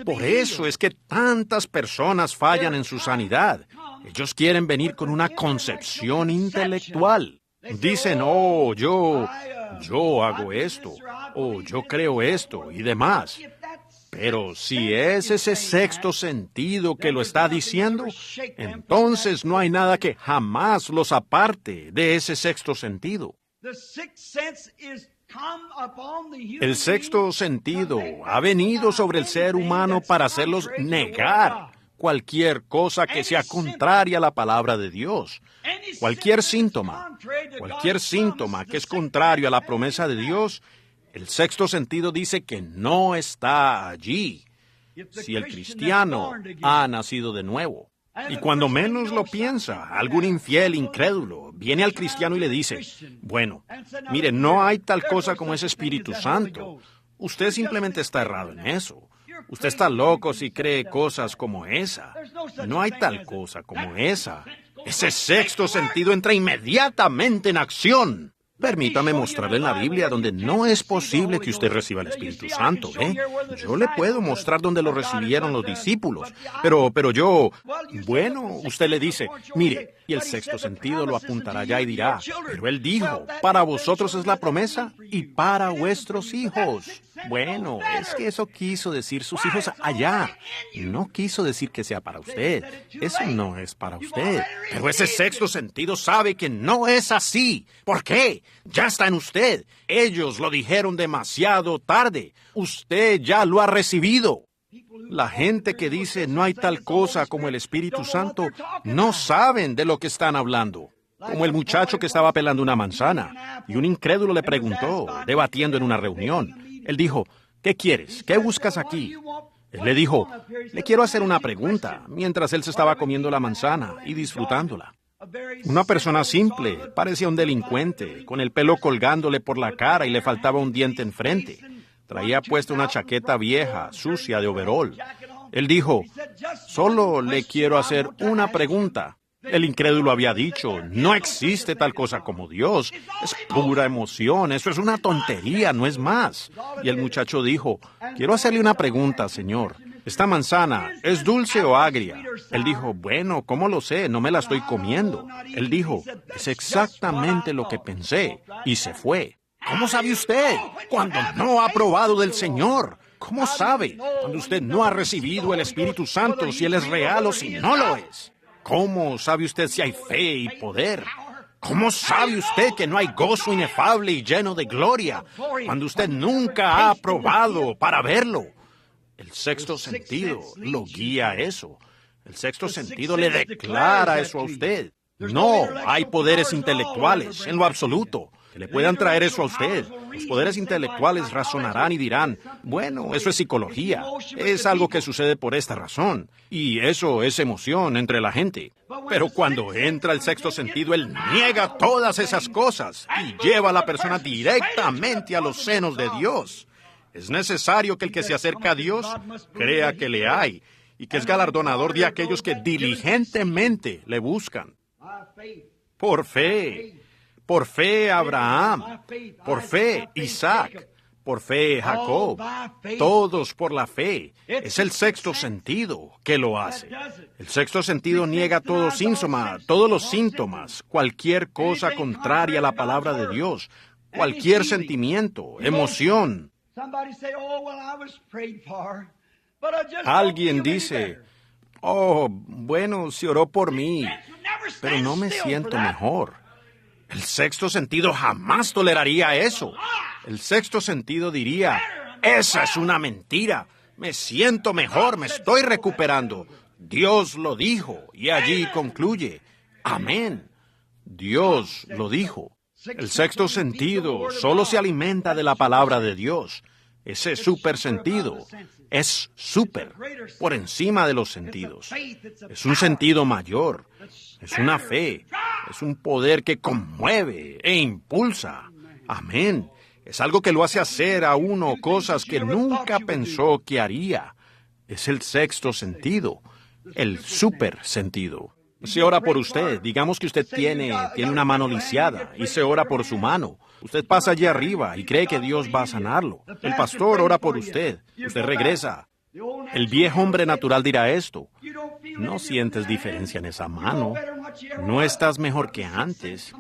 Por eso es que tantas personas fallan en su sanidad. Ellos quieren venir con una concepción intelectual. Dicen, oh, yo hago esto, o yo creo esto, y demás. Pero si es ese sexto sentido que lo está diciendo, entonces no hay nada que jamás los aparte de ese sexto sentido. El sexto sentido ha venido sobre el ser humano para hacerlos negar cualquier cosa que sea contraria a la palabra de Dios. Cualquier síntoma que es contrario a la promesa de Dios, el sexto sentido dice que no está allí. Si el cristiano ha nacido de nuevo. Y cuando menos lo piensa, algún infiel incrédulo viene al cristiano y le dice, bueno, mire, no hay tal cosa como ese Espíritu Santo. Usted simplemente está errado en eso. Usted está loco si cree cosas como esa. No hay tal cosa como esa. Ese sexto sentido entra inmediatamente en acción. Permítame mostrarle en la Biblia donde no es posible que usted reciba el Espíritu Santo, ¿eh? Yo le puedo mostrar donde lo recibieron los discípulos, pero yo... Bueno, usted le dice, mire, y el sexto sentido lo apuntará allá y dirá, pero él dijo, para vosotros es la promesa y para vuestros hijos. Bueno, es que eso quiso decir sus hijos allá. No quiso decir que sea para usted. Eso no es para usted. Pero ese sexto sentido sabe que no es así. ¿Por qué? Ya está en usted. Ellos lo dijeron demasiado tarde. Usted ya lo ha recibido. La gente que dice no hay tal cosa como el Espíritu Santo no saben de lo que están hablando. Como el muchacho que estaba pelando una manzana y un incrédulo le preguntó, debatiendo en una reunión. Él dijo, ¿qué quieres? ¿Qué buscas aquí? Él le dijo, le quiero hacer una pregunta, mientras él se estaba comiendo la manzana y disfrutándola. Una persona simple, parecía un delincuente, con el pelo colgándole por la cara y le faltaba un diente enfrente. Traía puesta una chaqueta vieja, sucia de overol. Él dijo, solo le quiero hacer una pregunta. El incrédulo había dicho, no existe tal cosa como Dios. Es pura emoción, eso es una tontería, no es más. Y el muchacho dijo, quiero hacerle una pregunta, Señor. ¿Esta manzana es dulce o agria? Él dijo, bueno, ¿cómo lo sé? No me la estoy comiendo. Él dijo, es exactamente lo que pensé. Y se fue. ¿Cómo sabe usted? Cuando no ha probado del Señor. ¿Cómo sabe? Cuando usted no ha recibido el Espíritu Santo, si Él es real o si no lo es. ¿Cómo sabe usted si hay fe y poder? ¿Cómo sabe usted que no hay gozo inefable y lleno de gloria cuando usted nunca ha probado para verlo? El sexto sentido lo guía a eso. El sexto sentido le declara eso a usted. No hay poderes intelectuales en lo absoluto que le puedan traer eso a usted. Los poderes intelectuales razonarán y dirán, bueno, eso es psicología, es algo que sucede por esta razón, y eso es emoción entre la gente. Pero cuando entra el sexto sentido, él niega todas esas cosas y lleva a la persona directamente a los senos de Dios. Es necesario que el que se acerca a Dios crea que le hay y que es galardonador de aquellos que diligentemente le buscan. Por fe. Por fe Abraham, por fe Isaac, por fe Jacob, todos por la fe. Es el sexto sentido que lo hace. El sexto sentido niega todo síntoma, todos los síntomas, cualquier cosa contraria a la palabra de Dios, cualquier sentimiento, emoción. Alguien dice, oh, bueno, se oró por mí, pero no me siento mejor. El sexto sentido jamás toleraría eso. El sexto sentido diría, esa es una mentira. Me siento mejor, me estoy recuperando. Dios lo dijo, y allí concluye. Amén. Dios lo dijo. El sexto sentido solo se alimenta de la palabra de Dios. ese super sentido. Es super, por encima de los sentidos. Es un sentido mayor. Es una fe. Es un poder que conmueve e impulsa. Amén. Es algo que lo hace hacer a uno cosas que nunca pensó que haría. Es el sexto sentido, el super sentido. Se ora por usted. Digamos que usted tiene una mano lisiada y se ora por su mano. Usted pasa allí arriba y cree que Dios va a sanarlo. El pastor ora por usted. Usted regresa. El viejo hombre natural dirá esto: no sientes diferencia en esa mano. No estás mejor que antes.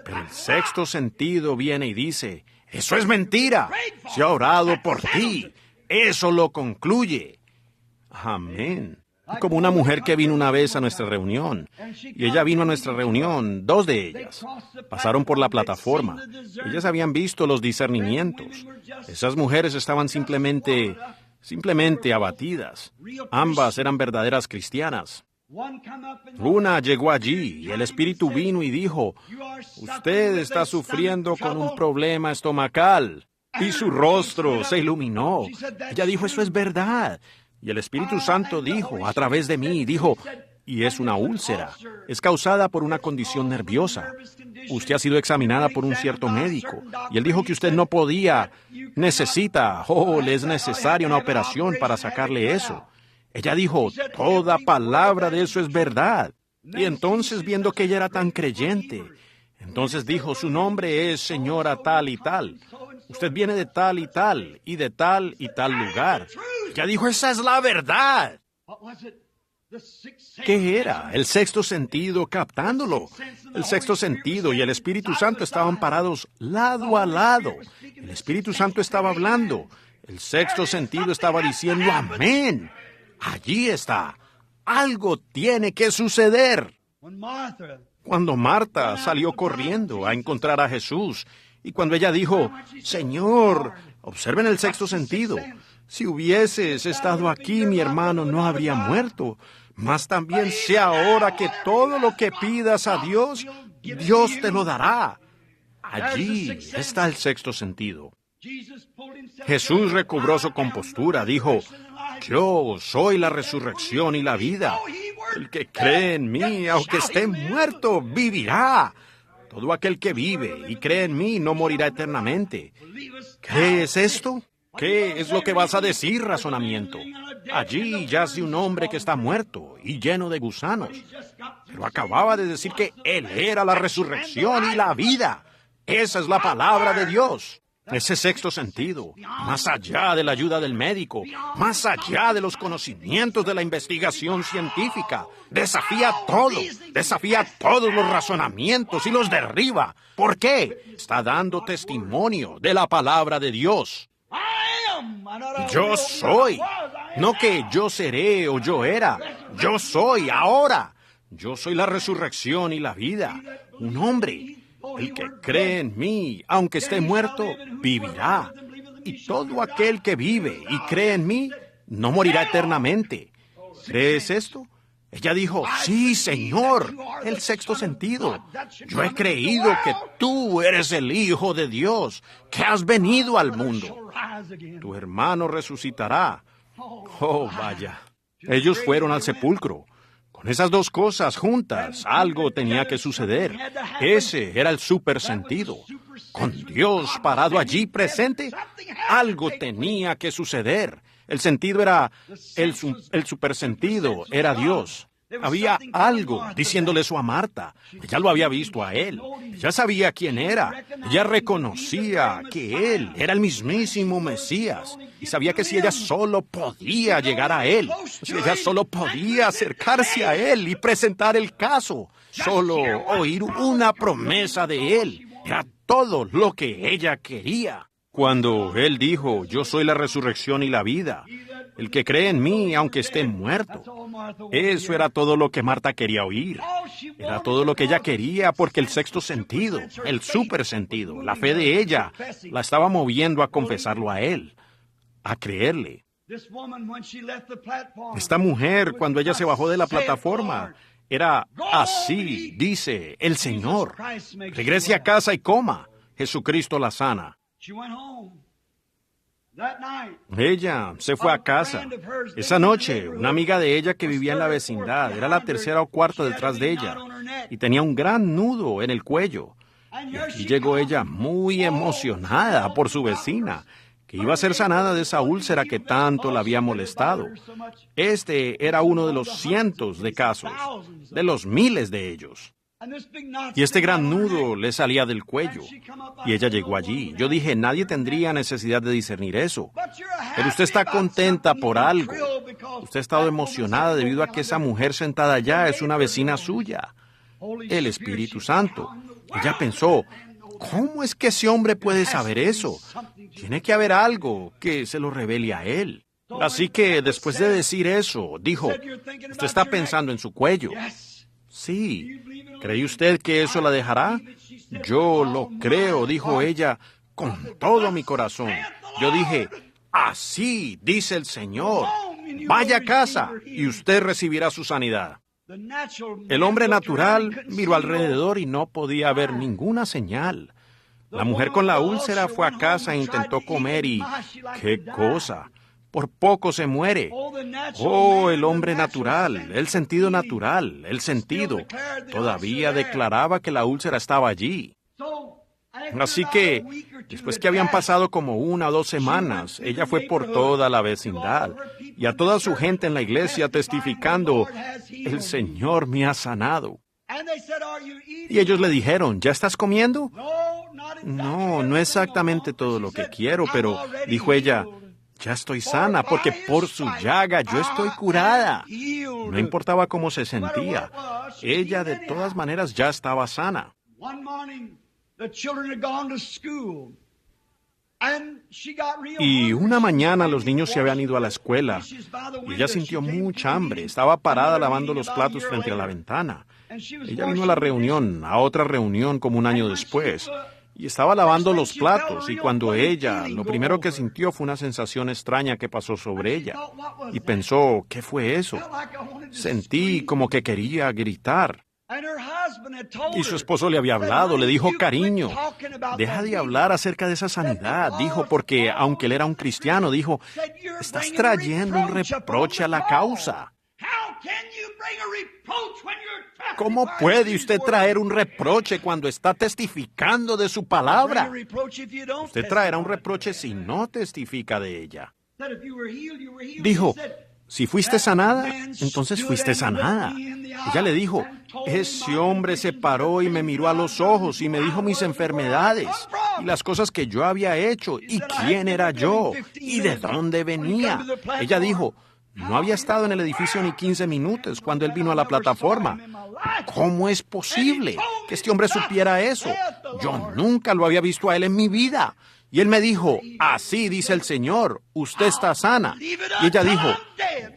Pero el sexto sentido viene y dice: eso es mentira. Se ha orado por ti. Eso lo concluye. Amén. Como una mujer que vino una vez a nuestra reunión. Y ella vino a nuestra reunión, 2 de ellas. Pasaron por la plataforma. Ellas habían visto los discernimientos. Esas mujeres estaban simplemente abatidas. Ambas eran verdaderas cristianas. Una llegó allí y el Espíritu vino y dijo: usted está sufriendo con un problema estomacal. Y su rostro se iluminó. Ella dijo: eso es verdad. Y el Espíritu Santo dijo, a través de mí, dijo: y es una úlcera. Es causada por una condición nerviosa. Usted ha sido examinada por un cierto médico. Y él dijo que usted no podía, le es necesaria una operación para sacarle eso. Ella dijo: toda palabra de eso es verdad. Y entonces, viendo que ella era tan creyente, entonces dijo: su nombre es señora tal y tal. Usted viene de tal y tal lugar. Ella dijo: esa es la verdad. ¿Qué era? El sexto sentido captándolo. El sexto sentido y el Espíritu Santo estaban parados lado a lado. El Espíritu Santo estaba hablando. El sexto sentido estaba diciendo: amén. Allí está. Algo tiene que suceder. Cuando Marta salió corriendo a encontrar a Jesús, y cuando ella dijo: Señor, observen el sexto sentido. Si hubieses estado aquí, mi hermano no habría muerto. Mas también sé ahora que todo lo que pidas a Dios, Dios te lo dará. Allí está el sexto sentido. Jesús recobró su compostura, dijo: yo soy la resurrección y la vida. El que cree en mí, aunque esté muerto, vivirá. Todo aquel que vive y cree en mí no morirá eternamente. ¿Crees esto? ¿Qué es lo que vas a decir, razonamiento? Allí yace un hombre que está muerto y lleno de gusanos. Pero acababa de decir que Él era la resurrección y la vida. Esa es la palabra de Dios. Ese sexto sentido, más allá de la ayuda del médico, más allá de los conocimientos de la investigación científica, desafía todos los razonamientos y los derriba. ¿Por qué? Está dando testimonio de la palabra de Dios. Yo soy. No que yo seré o yo era. Yo soy ahora. Yo soy la resurrección y la vida. Un hombre. El que cree en mí, aunque esté muerto, vivirá. Y todo aquel que vive y cree en mí, no morirá eternamente. ¿Crees esto? Ella dijo: sí, Señor, el sexto sentido. Yo he creído que tú eres el Hijo de Dios, que has venido al mundo. Tu hermano resucitará. Oh, vaya. Ellos fueron al sepulcro. Con esas dos cosas juntas, algo tenía que suceder. Ese era el supersentido. Con Dios parado allí presente, algo tenía que suceder. El sentido era, el supersentido era Dios. Había algo diciéndole eso a Marta. Ella lo había visto a él. Ella sabía quién era. Ella reconocía que él era el mismísimo Mesías. Y sabía que si ella solo podía llegar a él, si ella solo podía acercarse a él y presentar el caso, solo oír una promesa de él, era todo lo que ella quería. Cuando él dijo: yo soy la resurrección y la vida, el que cree en mí, aunque esté muerto. Eso era todo lo que Marta quería oír. Era todo lo que ella quería, porque el sexto sentido, el supersentido, la fe de ella, la estaba moviendo a confesarlo a él, a creerle. Esta mujer, cuando ella se bajó de la plataforma, era así, dice el Señor: regrese a casa y coma. Jesucristo la sana. Ella se fue a casa. Esa noche, una amiga de ella que vivía en la vecindad, era la tercera o cuarta detrás de ella, y tenía un gran nudo en el cuello. Y aquí llegó ella muy emocionada por su vecina, que iba a ser sanada de esa úlcera que tanto la había molestado. Este era uno de los cientos de casos, de los miles de ellos. Y este gran nudo le salía del cuello. Y ella llegó allí. Yo dije, nadie tendría necesidad de discernir eso. Pero usted está contenta por algo. Usted ha estado emocionada debido a que esa mujer sentada allá es una vecina suya. El Espíritu Santo. Ella pensó, ¿cómo es que ese hombre puede saber eso? Tiene que haber algo que se lo revele a él. Así que después de decir eso, dijo, ¿usted está pensando en su cuello? Sí. ¿Cree usted que eso la dejará? Yo lo creo, dijo ella, con todo mi corazón. Yo dije, así dice el Señor. Vaya a casa y usted recibirá su sanidad. El hombre natural miró alrededor y no podía ver ninguna señal. La mujer con la úlcera fue a casa e intentó comer y... ¡qué cosa! Por poco se muere. Oh, el hombre natural, el sentido natural, el sentido. Todavía declaraba que la úlcera estaba allí. Así que, después que habían pasado como 1 o 2 semanas, ella fue por toda la vecindad y a toda su gente en la iglesia testificando, el Señor me ha sanado. Y ellos le dijeron, ¿ya estás comiendo? No, no exactamente todo lo que quiero, pero, dijo ella, ya estoy sana, porque por su llaga yo estoy curada. No importaba cómo se sentía. Ella de todas maneras ya estaba sana. Y una mañana los niños se habían ido a la escuela y ella sintió mucha hambre. Estaba parada lavando los platos frente a la ventana. Ella vino a la reunión, a otra reunión como 1 año después. Y estaba lavando los platos, y cuando ella, lo primero que sintió fue una sensación extraña que pasó sobre ella. Y pensó, ¿qué fue eso? Sentí como que quería gritar. Y su esposo le había hablado, le dijo, cariño, deja de hablar acerca de esa sanidad. Dijo, porque aunque él era un cristiano, dijo, estás trayendo un reproche a la causa. ¿Cómo puede usted traer un reproche cuando está testificando de su palabra? Usted traerá un reproche si no testifica de ella. Dijo, si fuiste sanada, entonces fuiste sanada. Ella le dijo, ese hombre se paró y me miró a los ojos y me dijo mis enfermedades y las cosas que yo había hecho y quién era yo y de dónde venía. Ella dijo, no había estado en el edificio ni 15 minutos cuando él vino a la plataforma. ¿Cómo es posible que este hombre supiera eso? Yo nunca lo había visto a él en mi vida. Y él me dijo, así dice el Señor, usted está sana. Y ella dijo,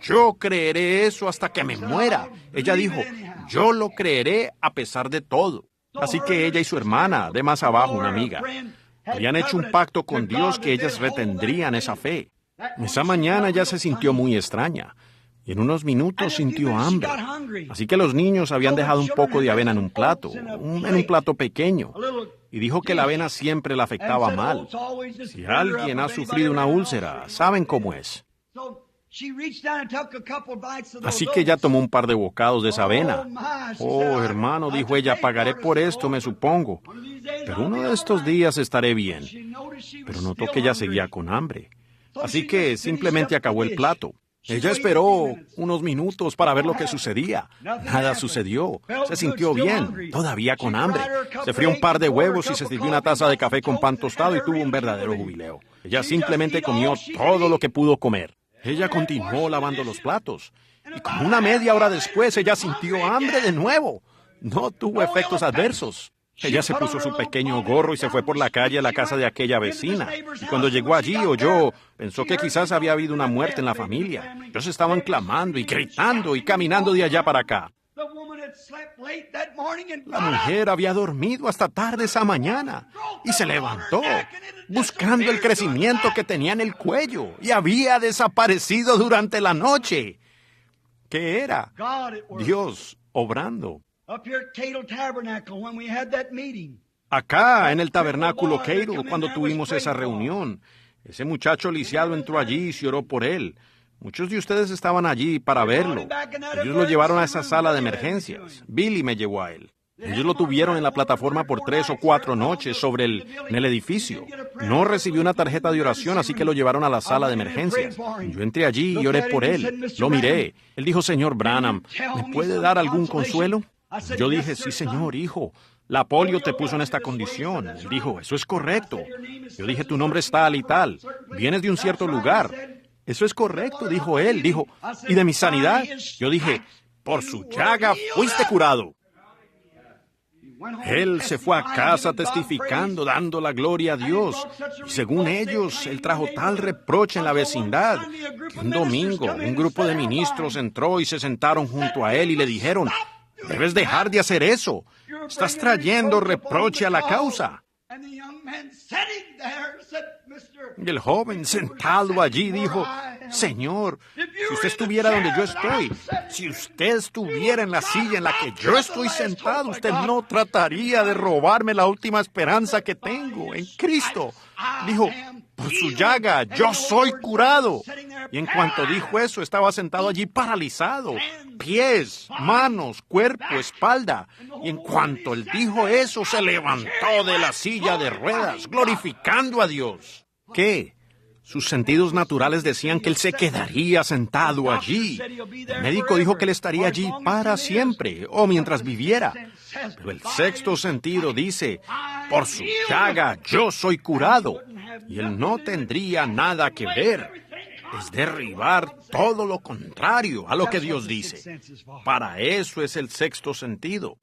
yo creeré eso hasta que me muera. Ella dijo, yo lo creeré a pesar de todo. Así que ella y su hermana, de más abajo, una amiga, habían hecho un pacto con Dios que ellas retendrían esa fe. Esa mañana ella se sintió muy extraña. Y en unos minutos sintió hambre. Así que los niños habían dejado un poco de avena en un plato pequeño. Y dijo que la avena siempre la afectaba mal. Si alguien ha sufrido una úlcera, saben cómo es. Así que ella tomó un par de bocados de esa avena. Oh, hermano, dijo ella, pagaré por esto, me supongo. Pero uno de estos días estaré bien. Pero notó que ella seguía con hambre. Así que simplemente acabó el plato. Ella esperó unos minutos para ver lo que sucedía. Nada sucedió. Se sintió bien, todavía con hambre. Se frió un par de huevos y se sirvió una taza de café con pan tostado y tuvo un verdadero jubileo. Ella simplemente comió todo lo que pudo comer. Ella continuó lavando los platos. Y como una media hora después, ella sintió hambre de nuevo. No tuvo efectos adversos. Ella se puso su pequeño gorro y se fue por la calle a la casa de aquella vecina. Y cuando llegó allí, pensó que quizás había habido una muerte en la familia. Ellos estaban clamando y gritando y caminando de allá para acá. La mujer había dormido hasta tarde esa mañana y se levantó, buscando el crecimiento que tenía en el cuello, y había desaparecido durante la noche. ¿Qué era? Dios obrando. Acá, en el tabernáculo Cato, cuando tuvimos esa reunión, Ese muchacho lisiado entró allí y se oró por él. Muchos de ustedes estaban allí para verlo. Ellos lo llevaron a esa sala de emergencias. Billy me llevó a él. Ellos lo tuvieron en la plataforma por 3 o 4 noches en el edificio. No recibió una tarjeta de oración, así que lo llevaron a la sala de emergencias. Yo entré allí y oré por él. Lo miré. Él dijo, señor Branham, ¿me puede dar algún consuelo? Yo dije, sí, señor, hijo. La polio te puso en esta condición. Él dijo, eso es correcto. Yo dije, tu nombre es tal y tal. Vienes de un cierto lugar. Eso es correcto, dijo él. Dijo, ¿y de mi sanidad? Yo dije, por su llaga fuiste curado. Él se fue a casa testificando, dando la gloria a Dios. Y según ellos, él trajo tal reproche en la vecindad que un domingo un grupo de ministros entró y se sentaron junto a él y le dijeron, debes dejar de hacer eso. Estás trayendo reproche a la causa. Y el joven sentado allí dijo, Señor, si usted estuviera donde yo estoy, si usted estuviera en la silla en la que yo estoy sentado, usted no trataría de robarme la última esperanza que tengo en Cristo. Dijo, por su llaga yo soy curado. Y en cuanto dijo eso, estaba sentado allí paralizado, pies, manos, cuerpo, espalda. Y en cuanto él dijo eso, se levantó de la silla de ruedas, glorificando a Dios. ¿Qué? Sus sentidos naturales decían que él se quedaría sentado allí. El médico dijo que él estaría allí para siempre, o mientras viviera. Pero el sexto sentido dice, por su llaga yo soy curado. Y él no tendría nada que ver. Es derribar todo lo contrario a lo que Dios dice. Para eso es el sexto sentido.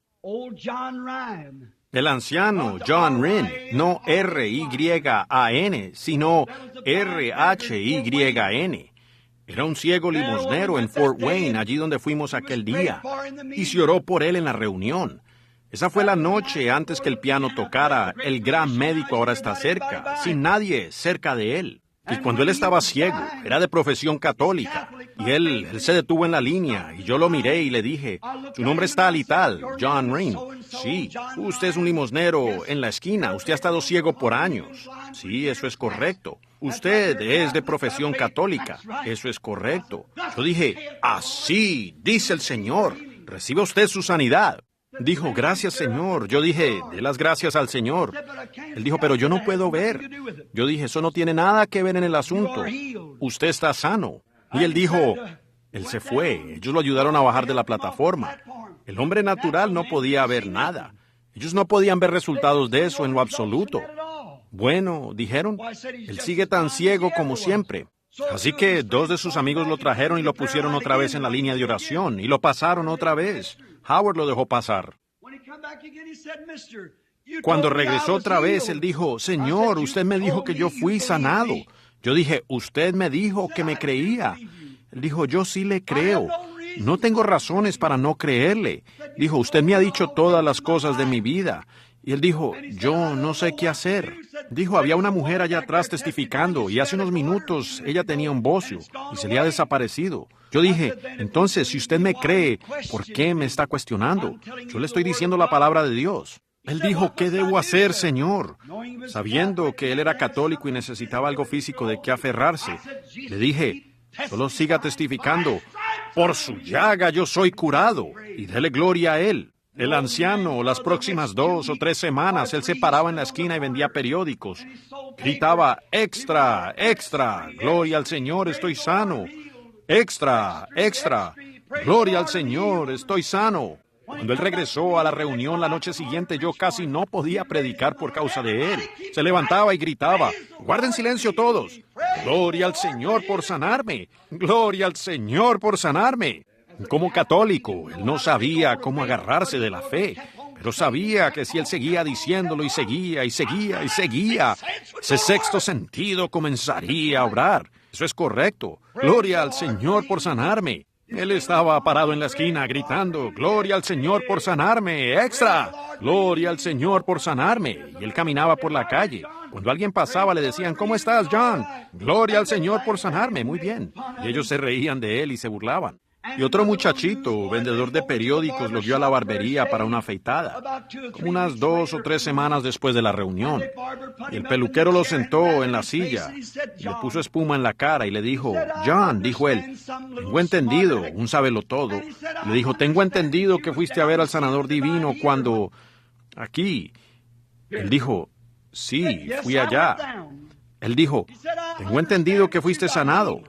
El anciano John Rhyn, no R-Y-A-N, sino R-H-Y-N. Era un ciego limosnero en Fort Wayne, allí donde fuimos aquel día, y se oró por él en la reunión. Esa fue la noche antes que el piano tocara. El gran médico ahora está cerca, sin nadie cerca de él. Y cuando él estaba ciego, era de profesión católica, y él se detuvo en la línea, y yo lo miré y le dije, su nombre es tal y tal, John Rhyn. Sí, usted es un limosnero en la esquina, usted ha estado ciego por años. Sí, eso es correcto. Usted es de profesión católica, eso es correcto. Yo dije, así dice el Señor, reciba usted su sanidad. Dijo, gracias, Señor. Yo dije, dé las gracias al Señor. Él dijo, pero yo no puedo ver. Yo dije, eso no tiene nada que ver en el asunto. Usted está sano. Y él dijo, él se fue. Ellos lo ayudaron a bajar de la plataforma. El hombre natural no podía ver nada. Ellos no podían ver resultados de eso en lo absoluto. Bueno, dijeron, él sigue tan ciego como siempre. Así que 2 de sus amigos lo trajeron y lo pusieron otra vez en la línea de oración, y lo pasaron otra vez. Howard lo dejó pasar. Cuando regresó otra vez, él dijo, Señor, usted me dijo que yo fui sanado. Yo dije, usted me dijo que me creía. Él dijo, yo sí le creo. No tengo razones para no creerle. Dijo, usted me ha dicho todas las cosas de mi vida. Y él dijo, yo no sé qué hacer. Dijo, había una mujer allá atrás testificando y hace unos minutos ella tenía un bocio y se le ha desaparecido. Yo dije, entonces, si usted me cree, ¿por qué me está cuestionando? Yo le estoy diciendo la palabra de Dios. Él dijo, ¿qué debo hacer, Señor? Sabiendo que él era católico y necesitaba algo físico de qué aferrarse, le dije, solo siga testificando. Por su llaga yo soy curado y dele gloria a él. El anciano, las próximas 2 o 3 semanas, él se paraba en la esquina y vendía periódicos. Gritaba, extra, extra, gloria al Señor, estoy sano. Extra, extra, gloria al Señor, estoy sano. Cuando él regresó a la reunión la noche siguiente, yo casi no podía predicar por causa de él. Se levantaba y gritaba, guarden silencio todos. Gloria al Señor por sanarme. Gloria al Señor por sanarme. Como católico, él no sabía cómo agarrarse de la fe, pero sabía que si él seguía diciéndolo y seguía y seguía y seguía, ese sexto sentido comenzaría a obrar. Eso es correcto. Gloria al Señor por sanarme. Él estaba parado en la esquina gritando, gloria al Señor por sanarme, extra, gloria al Señor por sanarme. Y él caminaba por la calle. Cuando alguien pasaba le decían, ¿cómo estás, John? Gloria al Señor por sanarme, muy bien. Y ellos se reían de él y se burlaban. Y otro muchachito, vendedor de periódicos, lo guió a la barbería para una afeitada, como unas 2 o 3 semanas después de la reunión. Y el peluquero lo sentó en la silla, y le puso espuma en la cara y le dijo, John, dijo él, tengo entendido, un sábelotodo. Le dijo, tengo entendido que fuiste a ver al sanador divino cuando... aquí. Él dijo, sí, fui allá. Él dijo, tengo entendido que fuiste sanado,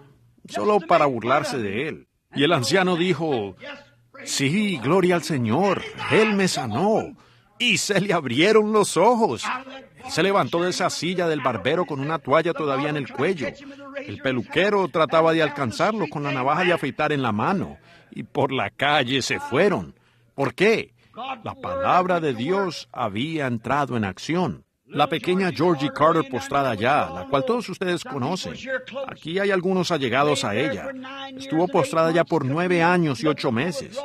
solo para burlarse de él. Y el anciano dijo, sí, gloria al Señor, Él me sanó. Y se le abrieron los ojos. Él se levantó de esa silla del barbero con una toalla todavía en el cuello. El peluquero trataba de alcanzarlo con la navaja de afeitar en la mano. Y por la calle se fueron. ¿Por qué? La palabra de Dios había entrado en acción. La pequeña Georgie Carter postrada allá, la cual todos ustedes conocen. Aquí hay algunos allegados a ella. Estuvo postrada ya por 9 años y 8 meses.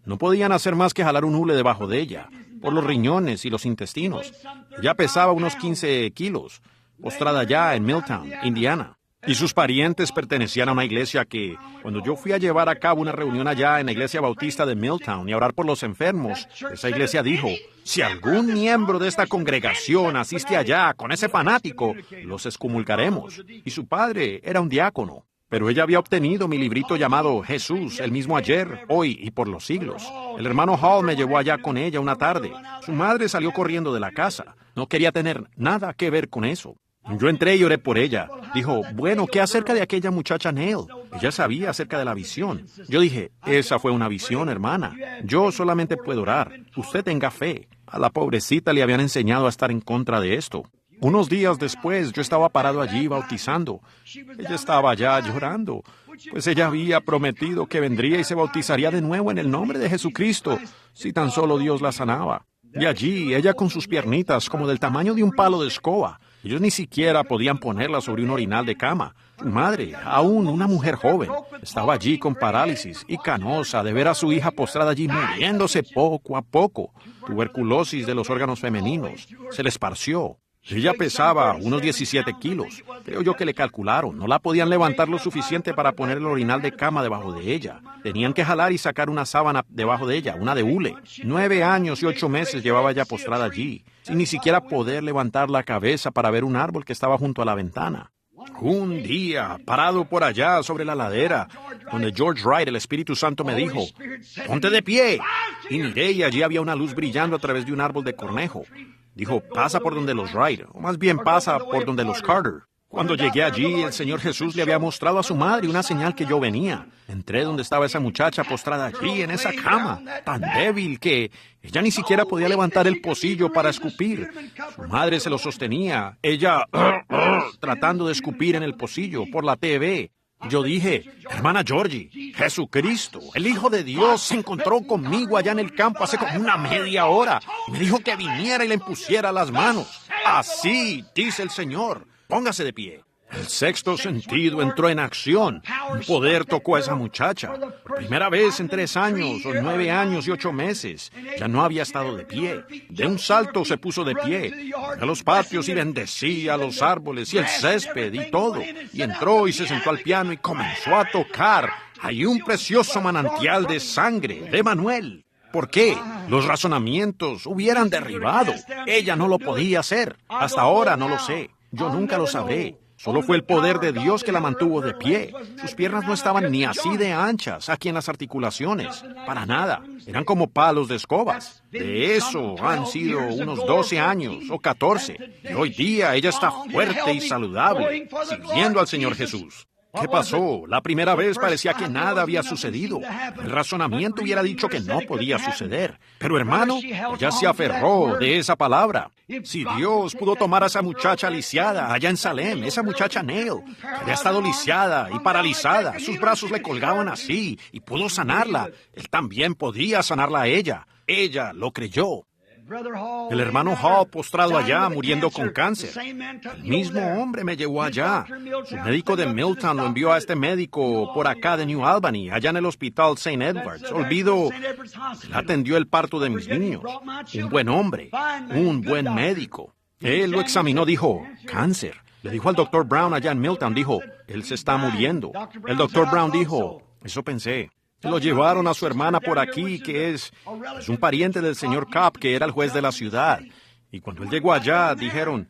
No podían hacer más que jalar un hule debajo de ella, por los riñones y los intestinos. Ella pesaba unos 15 kilos, postrada ya en Milltown, Indiana. Y sus parientes pertenecían a una iglesia que, cuando yo fui a llevar a cabo una reunión allá en la iglesia bautista de Milltown y a orar por los enfermos, esa iglesia dijo, si algún miembro de esta congregación asiste allá con ese fanático, los excomulgaremos. Y su padre era un diácono. Pero ella había obtenido mi librito llamado Jesús, el mismo ayer, hoy y por los siglos. El hermano Hall me llevó allá con ella una tarde. Su madre salió corriendo de la casa. No quería tener nada que ver con eso. Yo entré y oré por ella. Dijo, bueno, ¿qué acerca de aquella muchacha Neil? Ella sabía acerca de la visión. Yo dije, esa fue una visión, hermana. Yo solamente puedo orar. Usted tenga fe. A la pobrecita le habían enseñado a estar en contra de esto. Unos días después, yo estaba parado allí bautizando. Ella estaba allá llorando, pues ella había prometido que vendría y se bautizaría de nuevo en el nombre de Jesucristo, si tan solo Dios la sanaba. Y allí, ella con sus piernitas como del tamaño de un palo de escoba. Ellos ni siquiera podían ponerla sobre un orinal de cama. Su madre, aún una mujer joven, estaba allí con parálisis y canosa de ver a su hija postrada allí muriéndose poco a poco. Tuberculosis de los órganos femeninos. Se le esparció. Ella pesaba unos 17 kilos. Creo yo que le calcularon. No la podían levantar lo suficiente para poner el orinal de cama debajo de ella. Tenían que jalar y sacar una sábana debajo de ella, una de hule. 9 años y 8 meses llevaba ella postrada allí, sin ni siquiera poder levantar la cabeza para ver un árbol que estaba junto a la ventana. Un día, parado por allá sobre la ladera, donde George Wright, el Espíritu Santo, me dijo, «Ponte de pie». Y miré y allí había una luz brillando a través de un árbol de cornejo. Dijo, pasa por donde los Wright, o más bien pasa por donde los Carter. Cuando llegué allí, el Señor Jesús le había mostrado a su madre una señal que yo venía. Entré donde estaba esa muchacha postrada allí en esa cama, tan débil que ella ni siquiera podía levantar el pocillo para escupir. Su madre se lo sostenía, ella tratando de escupir en el pocillo por la TV. Yo dije, hermana Georgie, Jesucristo, el Hijo de Dios, se encontró conmigo allá en el campo hace como una media hora. Me dijo que viniera y le impusiera las manos. Así, dice el Señor. Póngase de pie. El sexto sentido entró en acción. Un poder tocó a esa muchacha. Por primera vez en 3 años, o 9 años y 8 meses. Ya no había estado de pie. De un salto se puso de pie. A los patios y bendecía los árboles y el césped y todo. Y entró y se sentó al piano y comenzó a tocar. Hay un precioso manantial de sangre de Manuel. ¿Por qué? Los razonamientos hubieran derribado. Ella no lo podía hacer. Hasta ahora no lo sé. Yo nunca lo sabré. Solo fue el poder de Dios que la mantuvo de pie. Sus piernas no estaban ni así de anchas aquí en las articulaciones. Para nada. Eran como palos de escobas. De eso han sido unos 12 años o 14. Y hoy día ella está fuerte y saludable, sirviendo al Señor Jesús. ¿Qué pasó? La primera vez parecía que nada había sucedido. El razonamiento hubiera dicho que no podía suceder. Pero hermano, ella se aferró de esa palabra. Si Dios pudo tomar a esa muchacha lisiada allá en Salem, esa muchacha Neil, que había estado lisiada y paralizada, sus brazos le colgaban así, y pudo sanarla, Él también podía sanarla a ella. Ella lo creyó. El hermano Hall postrado allá, muriendo con cáncer. El mismo hombre me llevó allá. Su médico de Milltown lo envió a este médico por acá de New Albany, allá en el hospital St. Edwards. Olvido, él atendió el parto de mis niños. Un buen hombre, un buen médico. Él lo examinó, dijo, cáncer. Le dijo al Dr. Brown allá en Milltown, dijo, él se está muriendo. El Dr. Brown dijo, eso pensé. Lo llevaron a su hermana por aquí, que es un pariente del señor Cobb, que era el juez de la ciudad. Y cuando él llegó allá, dijeron,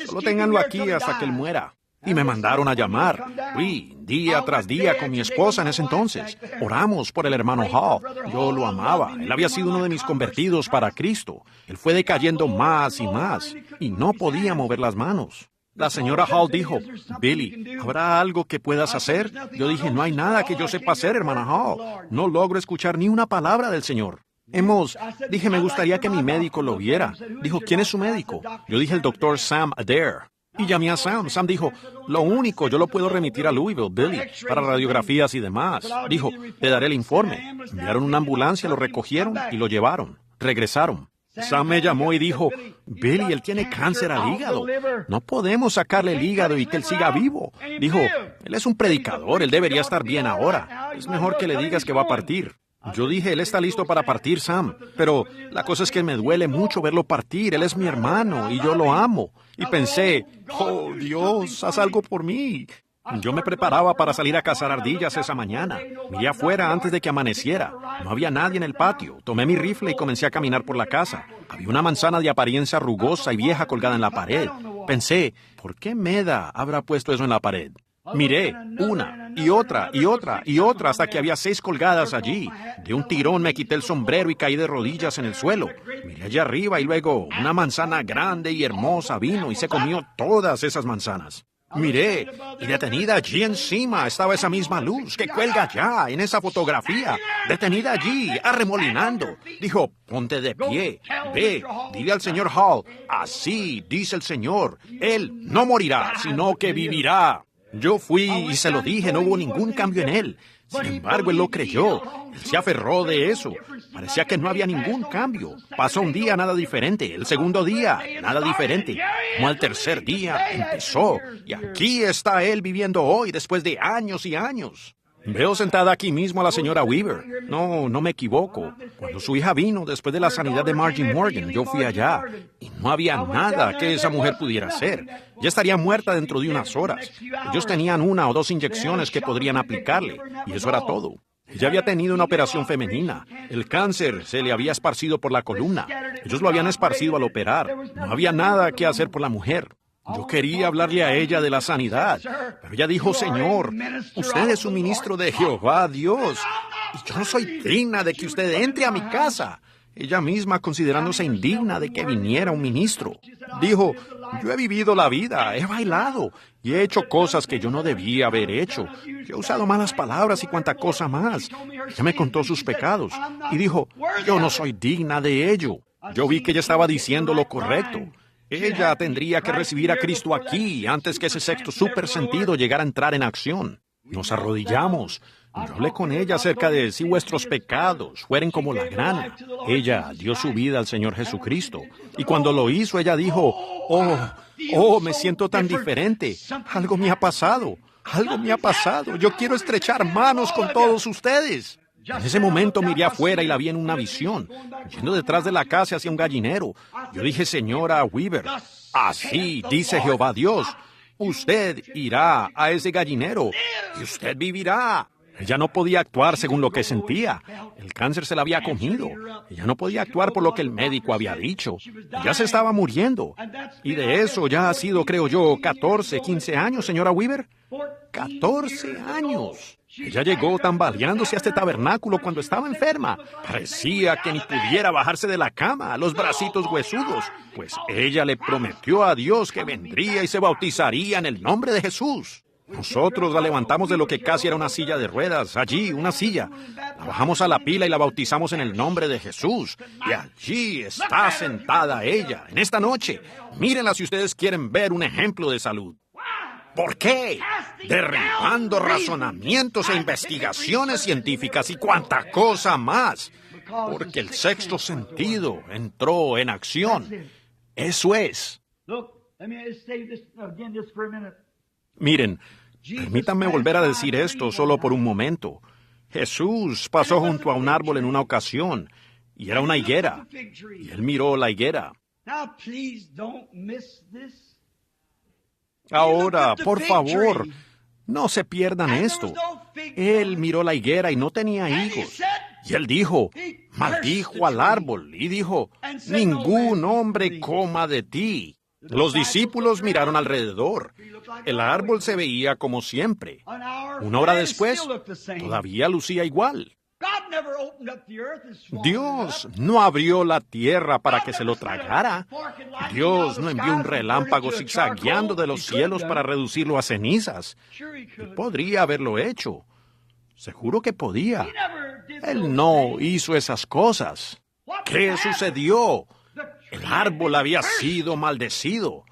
solo ténganlo aquí hasta que él muera. Y me mandaron a llamar. Fui día tras día con mi esposa en ese entonces. Oramos por el hermano Hall. Yo lo amaba. Él había sido uno de mis convertidos para Cristo. Él fue decayendo más y más, y no podía mover las manos. La señora Hall dijo, Billy, ¿habrá algo que puedas hacer? Yo dije, no hay nada que yo sepa hacer, hermana Hall. No logro escuchar ni una palabra del Señor. Dije, me gustaría que mi médico lo viera. Dijo, ¿quién es su médico? Yo dije, el doctor Sam Adair. Y llamé a Sam. Sam dijo, lo único, yo lo puedo remitir a Louisville, Billy, para radiografías y demás. Dijo, te daré el informe. Enviaron una ambulancia, lo recogieron y lo llevaron. Regresaron. Sam me llamó y dijo, Billy, él tiene cáncer al hígado. No podemos sacarle el hígado y que él siga vivo. Dijo, él es un predicador, él debería estar bien ahora. Es mejor que le digas que va a partir. Yo dije, él está listo para partir, Sam. Pero la cosa es que me duele mucho verlo partir. Él es mi hermano y yo lo amo. Y pensé, oh Dios, haz algo por mí. Yo me preparaba para salir a cazar ardillas esa mañana. Miré afuera antes de que amaneciera. No había nadie en el patio. Tomé mi rifle y comencé a caminar por la casa. Había una manzana de apariencia rugosa y vieja colgada en la pared. Pensé, ¿por qué Meda habrá puesto eso en la pared? Miré una y otra y otra y otra hasta que había 6 colgadas allí. De un tirón me quité el sombrero y caí de rodillas en el suelo. Miré allá arriba y luego una manzana grande y hermosa vino y se comió todas esas manzanas. Miré, y detenida allí encima estaba esa misma luz que cuelga allá en esa fotografía. Detenida allí, arremolinando. Dijo, ponte de pie, ve, dile al señor Hall, así dice el Señor, él no morirá, sino que vivirá. Yo fui y se lo dije, no hubo ningún cambio en él. Sin embargo, él lo creyó. Él se aferró de eso. Parecía que no había ningún cambio. Pasó un día, nada diferente. El segundo día, nada diferente. Como al tercer día, empezó. Y aquí está él viviendo hoy, después de años y años. Veo sentada aquí mismo a la señora Weaver. No me equivoco. Cuando su hija vino después de la sanidad de Margie Morgan, yo fui allá. Y no había nada que esa mujer pudiera hacer. Ya estaría muerta dentro de unas horas. Ellos tenían 1 o 2 inyecciones que podrían aplicarle. Y eso era todo. Ella había tenido una operación femenina. El cáncer se le había esparcido por la columna. Ellos lo habían esparcido al operar. No había nada que hacer por la mujer. Yo quería hablarle a ella de la sanidad, pero ella dijo, Señor, usted es un ministro de Jehová, Dios, y yo no soy digna de que usted entre a mi casa. Ella misma considerándose indigna de que viniera un ministro. Dijo, yo he vivido la vida, he bailado y he hecho cosas que yo no debía haber hecho. Yo he usado malas palabras y cuanta cosa más. Ella me contó sus pecados y dijo, yo no soy digna de ello. Yo vi que ella estaba diciendo lo correcto. Ella tendría que recibir a Cristo aquí antes que ese sexto supersentido llegara a entrar en acción. Nos arrodillamos. Yo hablé con ella acerca de si vuestros pecados fueren como la grana. Ella dio su vida al Señor Jesucristo. Y cuando lo hizo, ella dijo, me siento tan diferente. Algo me ha pasado. Algo me ha pasado. Yo quiero estrechar manos con todos ustedes. En ese momento miré afuera y la vi en una visión, yendo detrás de la casa hacia un gallinero. Yo dije, señora Weaver, así dice Jehová Dios, usted irá a ese gallinero y usted vivirá. Ella no podía actuar según lo que sentía. El cáncer se la había comido. Ella no podía actuar por lo que el médico había dicho. Ya se estaba muriendo. Y de eso ya ha sido, creo yo, 14, 15 años, señora Weaver. 14 años. Ella llegó tambaleándose a este tabernáculo cuando estaba enferma. Parecía que ni pudiera bajarse de la cama, los bracitos huesudos. Pues ella le prometió a Dios que vendría y se bautizaría en el nombre de Jesús. Nosotros la levantamos de lo que casi era una silla de ruedas, allí, una silla. La bajamos a la pila y la bautizamos en el nombre de Jesús. Y allí está sentada ella, en esta noche. Mírenla si ustedes quieren ver un ejemplo de salud. ¿Por qué? Derribando razonamientos e investigaciones científicas y cuanta cosa más. Porque el sexto sentido entró en acción. Eso es. Miren, permítanme volver a decir esto solo por un momento. Jesús pasó junto a un árbol en una ocasión, y era una higuera, y él miró la higuera. Ahora, por favor, no se pierdan esto. Él miró la higuera y no tenía higos. Y él dijo, maldijo al árbol y dijo, ningún hombre coma de ti. Los discípulos miraron alrededor. El árbol se veía como siempre. Una hora después, todavía lucía igual. Dios no abrió la tierra para que se lo tragara. Dios no envió un relámpago zigzagueando de los cielos para reducirlo a cenizas. Él podría haberlo hecho. Seguro que podía. Él no hizo esas cosas. ¿Qué sucedió? El árbol había sido maldecido.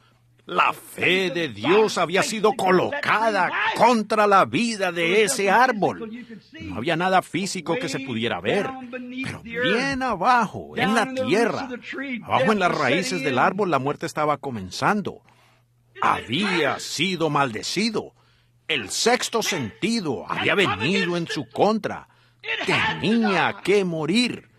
La fe de Dios había sido colocada contra la vida de ese árbol. No había nada físico que se pudiera ver, pero bien abajo, en la tierra, abajo en las raíces del árbol, la muerte estaba comenzando. Había sido maldecido. El sexto sentido había venido en su contra. Tenía que morir.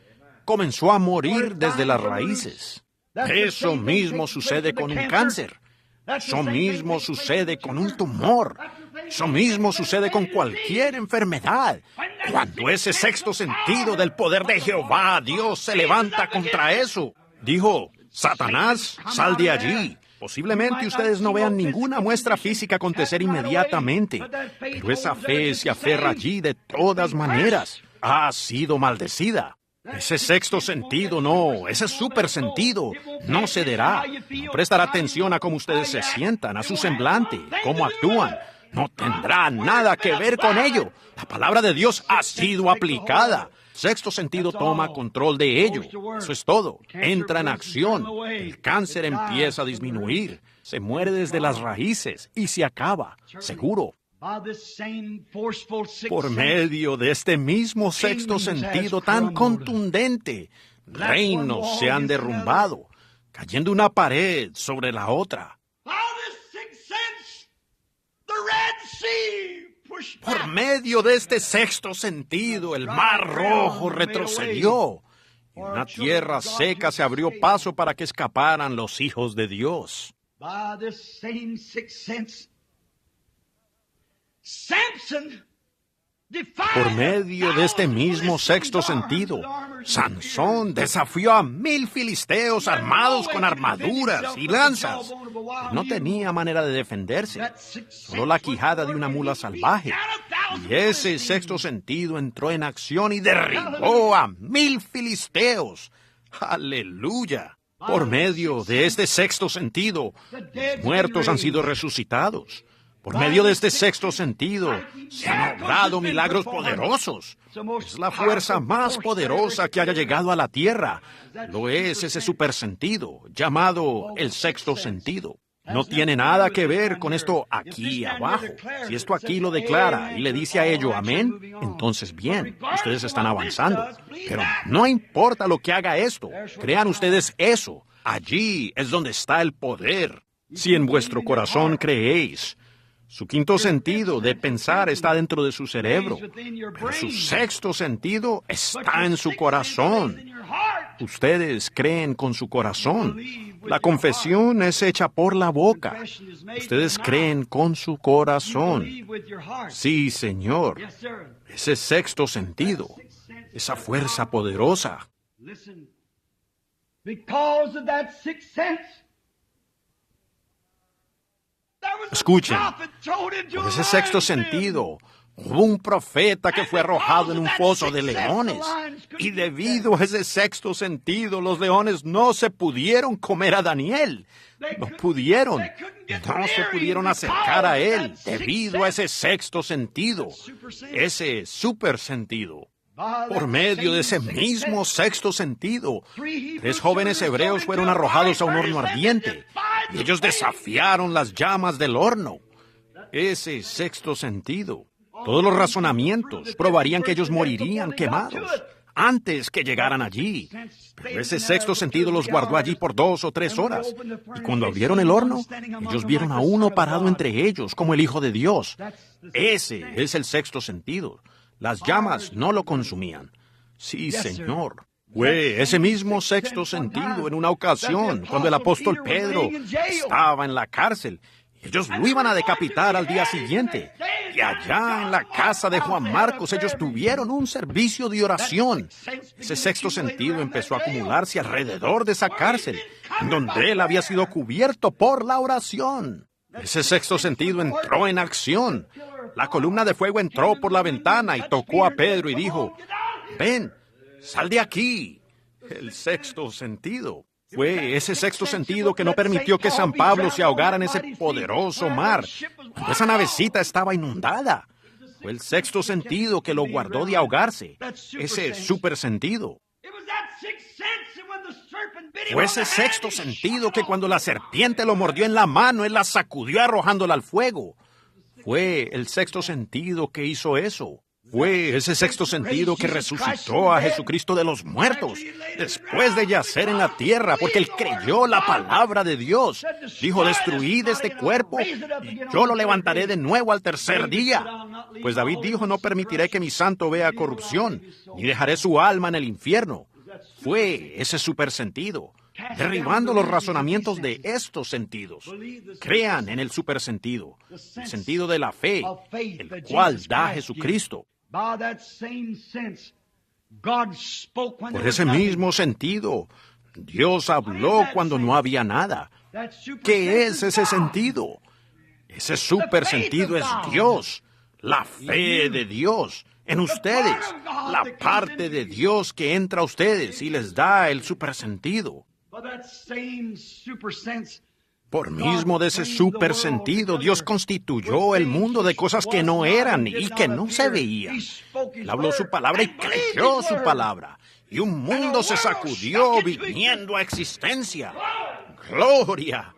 Comenzó a morir desde las raíces. Eso mismo sucede con un cáncer. Eso mismo sucede con un tumor. Eso mismo sucede con cualquier enfermedad. Cuando ese sexto sentido del poder de Jehová, Dios, se levanta contra eso. Dijo, Satanás, sal de allí. Posiblemente ustedes no vean ninguna muestra física acontecer inmediatamente, pero esa fe se aferra allí de todas maneras. Ha sido maldecida. Ese sexto sentido no, ese super sentido no cederá. No prestará atención a cómo ustedes se sientan, a su semblante, cómo actúan. No tendrá nada que ver con ello. La palabra de Dios ha sido aplicada. Sexto sentido toma control de ello. Eso es todo. Entra en acción. El cáncer empieza a disminuir. Se muere desde las raíces y se acaba. Seguro. Por medio de este mismo sexto sentido tan contundente, reinos se han derrumbado, cayendo una pared sobre la otra. Por medio de este sexto sentido, el mar rojo retrocedió, y una tierra seca se abrió paso para que escaparan los hijos de Dios. Por medio de este mismo sexto sentido, Sansón desafió a 1000 filisteos armados con armaduras y lanzas. Él no tenía manera de defenderse, solo la quijada de una mula salvaje. Y ese sexto sentido entró en acción y derribó a 1000 filisteos. ¡Aleluya! Por medio de este sexto sentido, los muertos han sido resucitados. Por medio de este sexto sentido, se han logrado milagros poderosos. Es la fuerza más poderosa que haya llegado a la tierra. Lo es ese supersentido, llamado el sexto sentido. No tiene nada que ver con esto aquí abajo. Si esto aquí lo declara y le dice a ello amén, entonces bien, ustedes están avanzando. Pero no importa lo que haga esto, crean ustedes eso. Allí es donde está el poder. Si en vuestro corazón creéis, su quinto sentido de pensar está dentro de su cerebro, pero su sexto sentido está en su corazón. Ustedes creen con su corazón. La confesión es hecha por la boca. Ustedes creen con su corazón. Sí, Señor. Ese sexto sentido, esa fuerza poderosa. Escuchen, por ese sexto sentido, hubo un profeta que fue arrojado en un foso de leones. Y debido a ese sexto sentido, los leones no se pudieron comer a Daniel. No pudieron. No se pudieron acercar a él debido a ese sexto sentido, ese super sentido. Por medio de ese mismo sexto sentido, 3 jóvenes hebreos fueron arrojados a un horno ardiente y ellos desafiaron las llamas del horno. Ese sexto sentido, todos los razonamientos probarían que ellos morirían quemados antes que llegaran allí. Pero ese sexto sentido los guardó allí por 2 o 3 horas. Y cuando abrieron el horno, ellos vieron a uno parado entre ellos como el Hijo de Dios. Ese es el sexto sentido. Las llamas no lo consumían. Sí, Señor. Fue ese mismo sexto sentido en una ocasión cuando el apóstol Pedro estaba en la cárcel Ellos lo iban a decapitar al día siguiente. Y allá en la casa de Juan Marcos ellos tuvieron un servicio de oración. Ese sexto sentido empezó a acumularse alrededor de esa cárcel, en donde él había sido cubierto por la oración. Ese sexto sentido entró en acción. La columna de fuego entró por la ventana y tocó a Pedro y dijo, ven, sal de aquí. El sexto sentido. Fue ese sexto sentido que no permitió que San Pablo se ahogara en ese poderoso mar, cuando esa navecita estaba inundada. Fue el sexto sentido que lo guardó de ahogarse. Ese super sentido. Fue ese sexto sentido que cuando la serpiente lo mordió en la mano, él la sacudió arrojándola al fuego. Fue el sexto sentido que hizo eso. Fue ese sexto sentido que resucitó a Jesucristo de los muertos, después de yacer en la tierra, porque él creyó la palabra de Dios. Dijo, destruid este cuerpo, y yo lo levantaré de nuevo al tercer día. Pues David dijo, no permitiré que mi santo vea corrupción, ni dejaré su alma en el infierno. Fue ese supersentido, derribando los razonamientos de estos sentidos. Crean en el supersentido, el sentido de la fe, el cual da Jesucristo. Por ese mismo sentido, Dios habló cuando no había nada. ¿Qué es ese sentido? Ese supersentido es Dios, la fe de Dios en ustedes, la parte de Dios que entra a ustedes y les da el supersentido. Por mismo de ese supersentido, Dios constituyó el mundo de cosas que no eran y que no se veían. Él habló su palabra y creyó su palabra. Y un mundo se sacudió viniendo a existencia. ¡Gloria!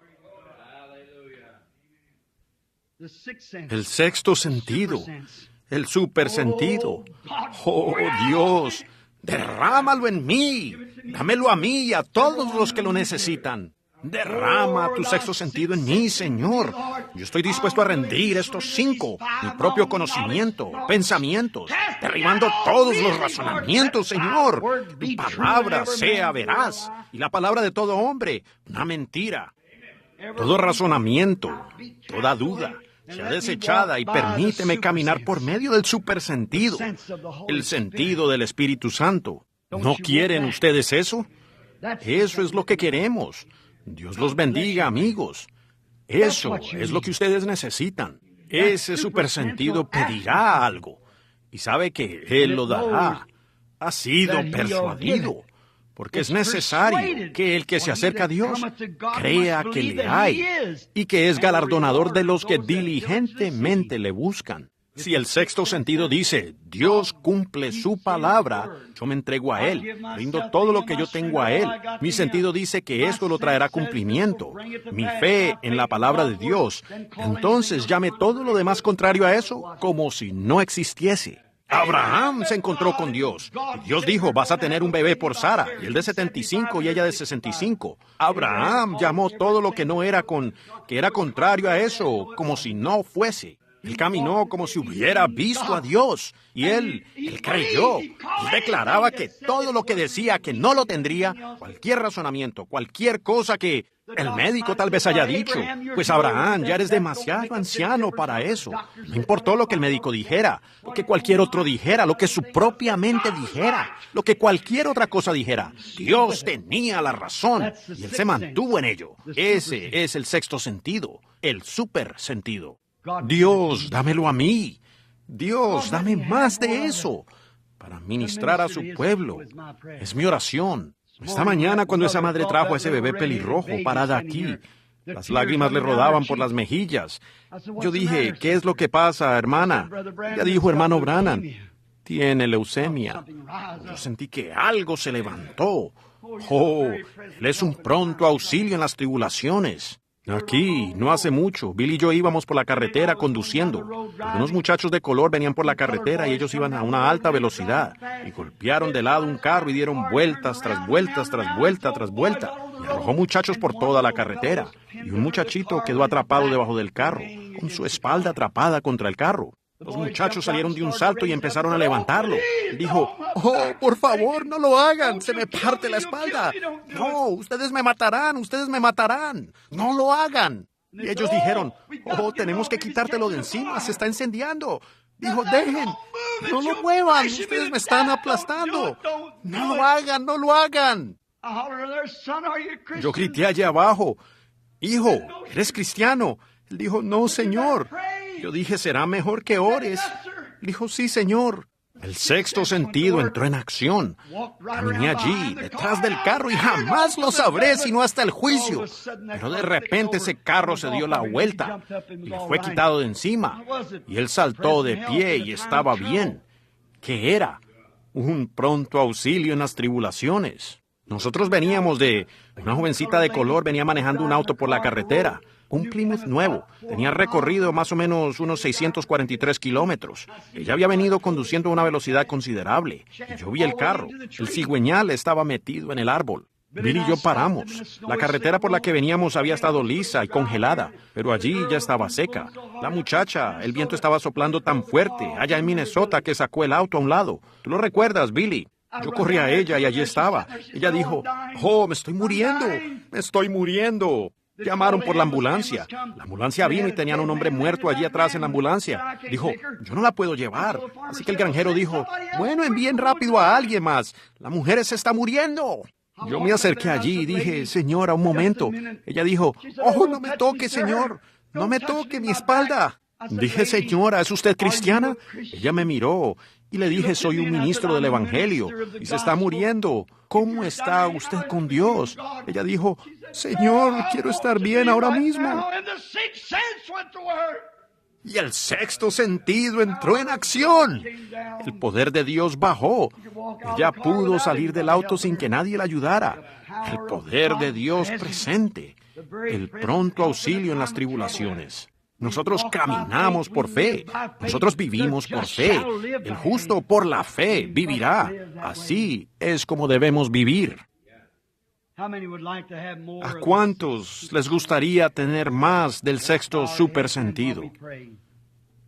El sexto sentido, el supersentido. ¡Oh, Dios! Derrámalo en mí. Dámelo a mí y a todos los que lo necesitan. Derrama tu sexto sentido en mí, Señor. Yo estoy dispuesto a rendir estos 5, mi propio conocimiento, pensamientos, derribando todos los razonamientos, Señor. Tu palabra sea veraz y la palabra de todo hombre, una mentira. Todo razonamiento, toda duda, sea desechada y permíteme caminar por medio del supersentido, el sentido del Espíritu Santo. ¿No quieren ustedes eso? Eso es lo que queremos. Dios los bendiga, amigos. Eso es lo que ustedes necesitan. Ese supersentido pedirá algo. Y sabe que Él lo dará. Ha sido persuadido. Porque es necesario que el que se acerca a Dios crea que le hay y que es galardonador de los que diligentemente le buscan. Si el sexto sentido dice, Dios cumple su palabra, yo me entrego a Él, rindo todo lo que yo tengo a Él. Mi sentido dice que esto lo traerá cumplimiento. Mi fe en la palabra de Dios. Entonces llame todo lo demás contrario a eso como si no existiese. Abraham se encontró con Dios. Y Dios dijo, vas a tener un bebé por Sara, y él de 75 y ella de 65. Abraham llamó todo lo que no era que era contrario a eso, como si no fuese. Él caminó como si hubiera visto a Dios. Y él creyó. Él declaraba que todo lo que decía que no lo tendría, cualquier razonamiento, cualquier cosa que el médico tal vez haya dicho, pues Abraham, ya eres demasiado anciano para eso. No importó lo que el médico dijera, lo que cualquier otro dijera, lo que su propia mente dijera, lo que cualquier otra cosa dijera. Dios tenía la razón y él se mantuvo en ello. Ese es el sexto sentido, el super sentido. Dios, dámelo a mí. Dios, dame más de eso para ministrar a su pueblo. Es mi oración. Esta mañana, cuando esa madre trajo a ese bebé pelirrojo parada aquí, las lágrimas le rodaban por las mejillas. Yo dije, ¿qué es lo que pasa, hermana? Ella dijo, hermano Branham, tiene leucemia. Yo sentí que algo se levantó. Oh, él es un pronto auxilio en las tribulaciones. Aquí, no hace mucho, Bill y yo íbamos por la carretera conduciendo. Unos muchachos de color venían por la carretera y ellos iban a una alta velocidad. Y golpearon de lado un carro y dieron vueltas tras vueltas tras vuelta tras vuelta. Y arrojó muchachos por toda la carretera. Y un muchachito quedó atrapado debajo del carro, con su espalda atrapada contra el carro. Los muchachos salieron de un salto y empezaron a levantarlo. Él dijo, oh, por favor, no lo hagan, se me parte la espalda. No, ustedes me matarán, no lo hagan. Y ellos dijeron, oh, tenemos que quitártelo de encima, se está incendiando. Dijo, dejen, no lo muevan, ustedes me están aplastando. No lo hagan, no lo hagan. Yo grité allá abajo, hijo, ¿eres cristiano? Él dijo, no, señor. Yo dije, será mejor que ores. Él dijo, sí, señor. El sexto sentido entró en acción. Caminé allí, detrás del carro, y jamás lo sabré sino hasta el juicio. Pero de repente ese carro se dio la vuelta y le fue quitado de encima. Y él saltó de pie y estaba bien. ¿Qué era? Un pronto auxilio en las tribulaciones. Nosotros veníamos de... Una jovencita de color venía manejando un auto por la carretera. Un Plymouth nuevo. Tenía recorrido más o menos unos 643 kilómetros. Ella había venido conduciendo a una velocidad considerable. Y yo vi el carro. El cigüeñal estaba metido en el árbol. Billy y yo paramos. La carretera por la que veníamos había estado lisa y congelada, pero allí ya estaba seca. La muchacha, el viento estaba soplando tan fuerte allá en Minnesota que sacó el auto a un lado. ¿Tú lo recuerdas, Billy? Yo corrí a ella y allí estaba. Ella dijo, oh, me estoy muriendo, me estoy muriendo. Llamaron por la ambulancia. La ambulancia vino y tenían un hombre muerto allí atrás en la ambulancia. Dijo, yo no la puedo llevar. Así que el granjero dijo, bueno, envíen rápido a alguien más. La mujer se está muriendo. Yo me acerqué allí y dije, señora, un momento. Ella dijo, oh, no me toque, señor. No me toque mi espalda. Dije, señora, ¿es usted cristiana? Ella me miró y le dije, soy un ministro del Evangelio y se está muriendo. ¿Cómo está usted con Dios? Ella dijo, Señor, quiero estar bien ahora mismo. Y el sexto sentido entró en acción. El poder de Dios bajó. Ella pudo salir del auto sin que nadie la ayudara. El poder de Dios presente. El pronto auxilio en las tribulaciones. Nosotros caminamos por fe. Nosotros vivimos por fe. El justo por la fe vivirá. Así es como debemos vivir. ¿A cuántos les gustaría tener más del sexto supersentido?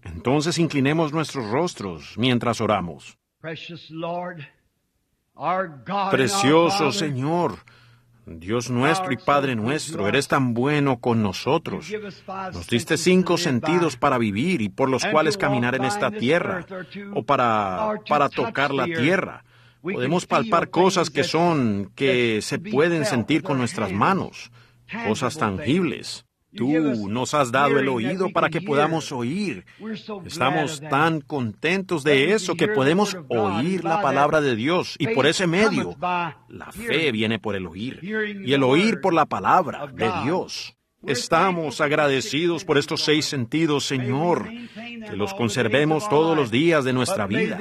Entonces inclinemos nuestros rostros mientras oramos. Precioso Señor, Dios nuestro y Padre nuestro, eres tan bueno con nosotros. Nos diste 5 sentidos para vivir y por los cuales caminar en esta tierra, o para tocar la tierra. Podemos palpar cosas que se pueden sentir con nuestras manos, cosas tangibles. Tú nos has dado el oído para que podamos oír. Estamos tan contentos de eso que podemos oír la palabra de Dios y por ese medio, la fe viene por el oír y el oír por la palabra de Dios. Estamos agradecidos por estos 6 sentidos, Señor, que los conservemos todos los días de nuestra vida,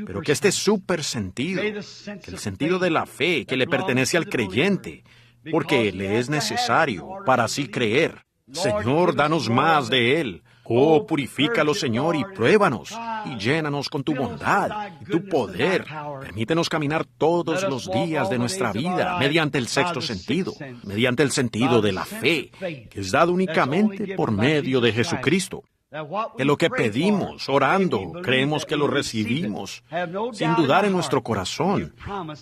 pero que este super sentido, que el sentido de la fe que le pertenece al creyente, porque le es necesario para así creer. Señor, danos más de Él. Oh, purifícalo, Señor, y pruébanos, y llénanos con tu bondad y tu poder. Permítenos caminar todos los días de nuestra vida mediante el sexto sentido, mediante el sentido de la fe, que es dado únicamente por medio de Jesucristo. Que lo que pedimos, orando, creemos que lo recibimos, sin dudar en nuestro corazón.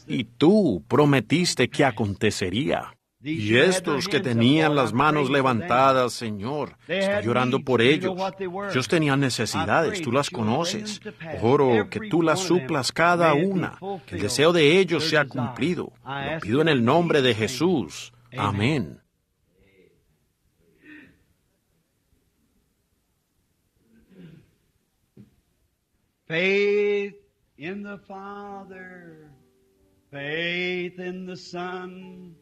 Y tú prometiste que acontecería. Y estos que tenían las manos levantadas, Señor, estoy llorando por ellos. Ellos tenían necesidades, tú las conoces. Oro que tú las suplas cada una, que el deseo de ellos sea cumplido. Lo pido en el nombre de Jesús. Amén. Faith in the Father, faith in the Son,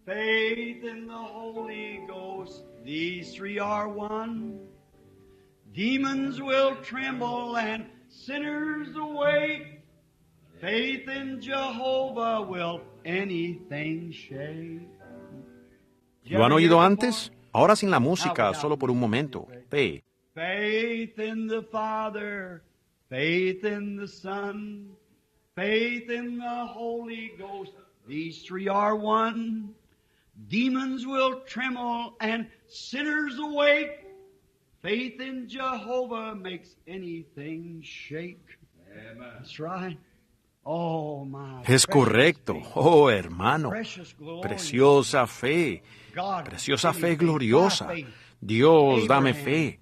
faith in the Holy Ghost, these 3 are one. Demons will tremble and sinners awake. Faith in Jehovah will anything shake. ¿Lo han oído antes? Ahora sin la música, solo por un momento. Fe. Faith in the Father, faith in the Son, faith in the Holy Ghost, these 3 are one. Demons will tremble and sinners awake. Faith in Jehovah makes anything shake. Amen. That's right. Es correcto. Oh, hermano. Preciosa fe gloriosa. Dios, dame fe.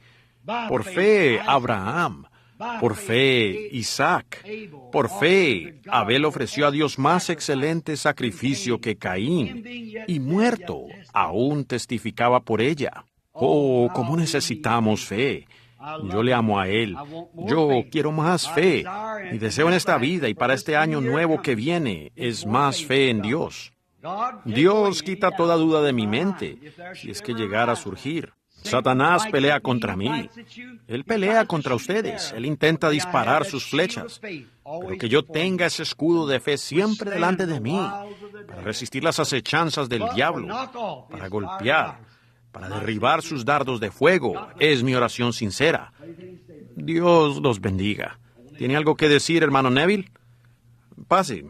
Por fe, Abraham. Por fe, Isaac. Por fe, Abel ofreció a Dios más excelente sacrificio que Caín, y muerto, aún testificaba por ella. Oh, cómo necesitamos fe. Yo le amo a Él. Yo quiero más fe. Mi deseo en esta vida y para este año nuevo que viene es más fe en Dios. Dios quita toda duda de mi mente, si es que llegara a surgir. Satanás pelea contra mí. Él pelea contra ustedes. Él intenta disparar sus flechas. Pero que yo tenga ese escudo de fe siempre delante de mí, para resistir las acechanzas del diablo, para golpear, para derribar sus dardos de fuego, es mi oración sincera. Dios los bendiga. ¿Tiene algo que decir, hermano Neville? Pase.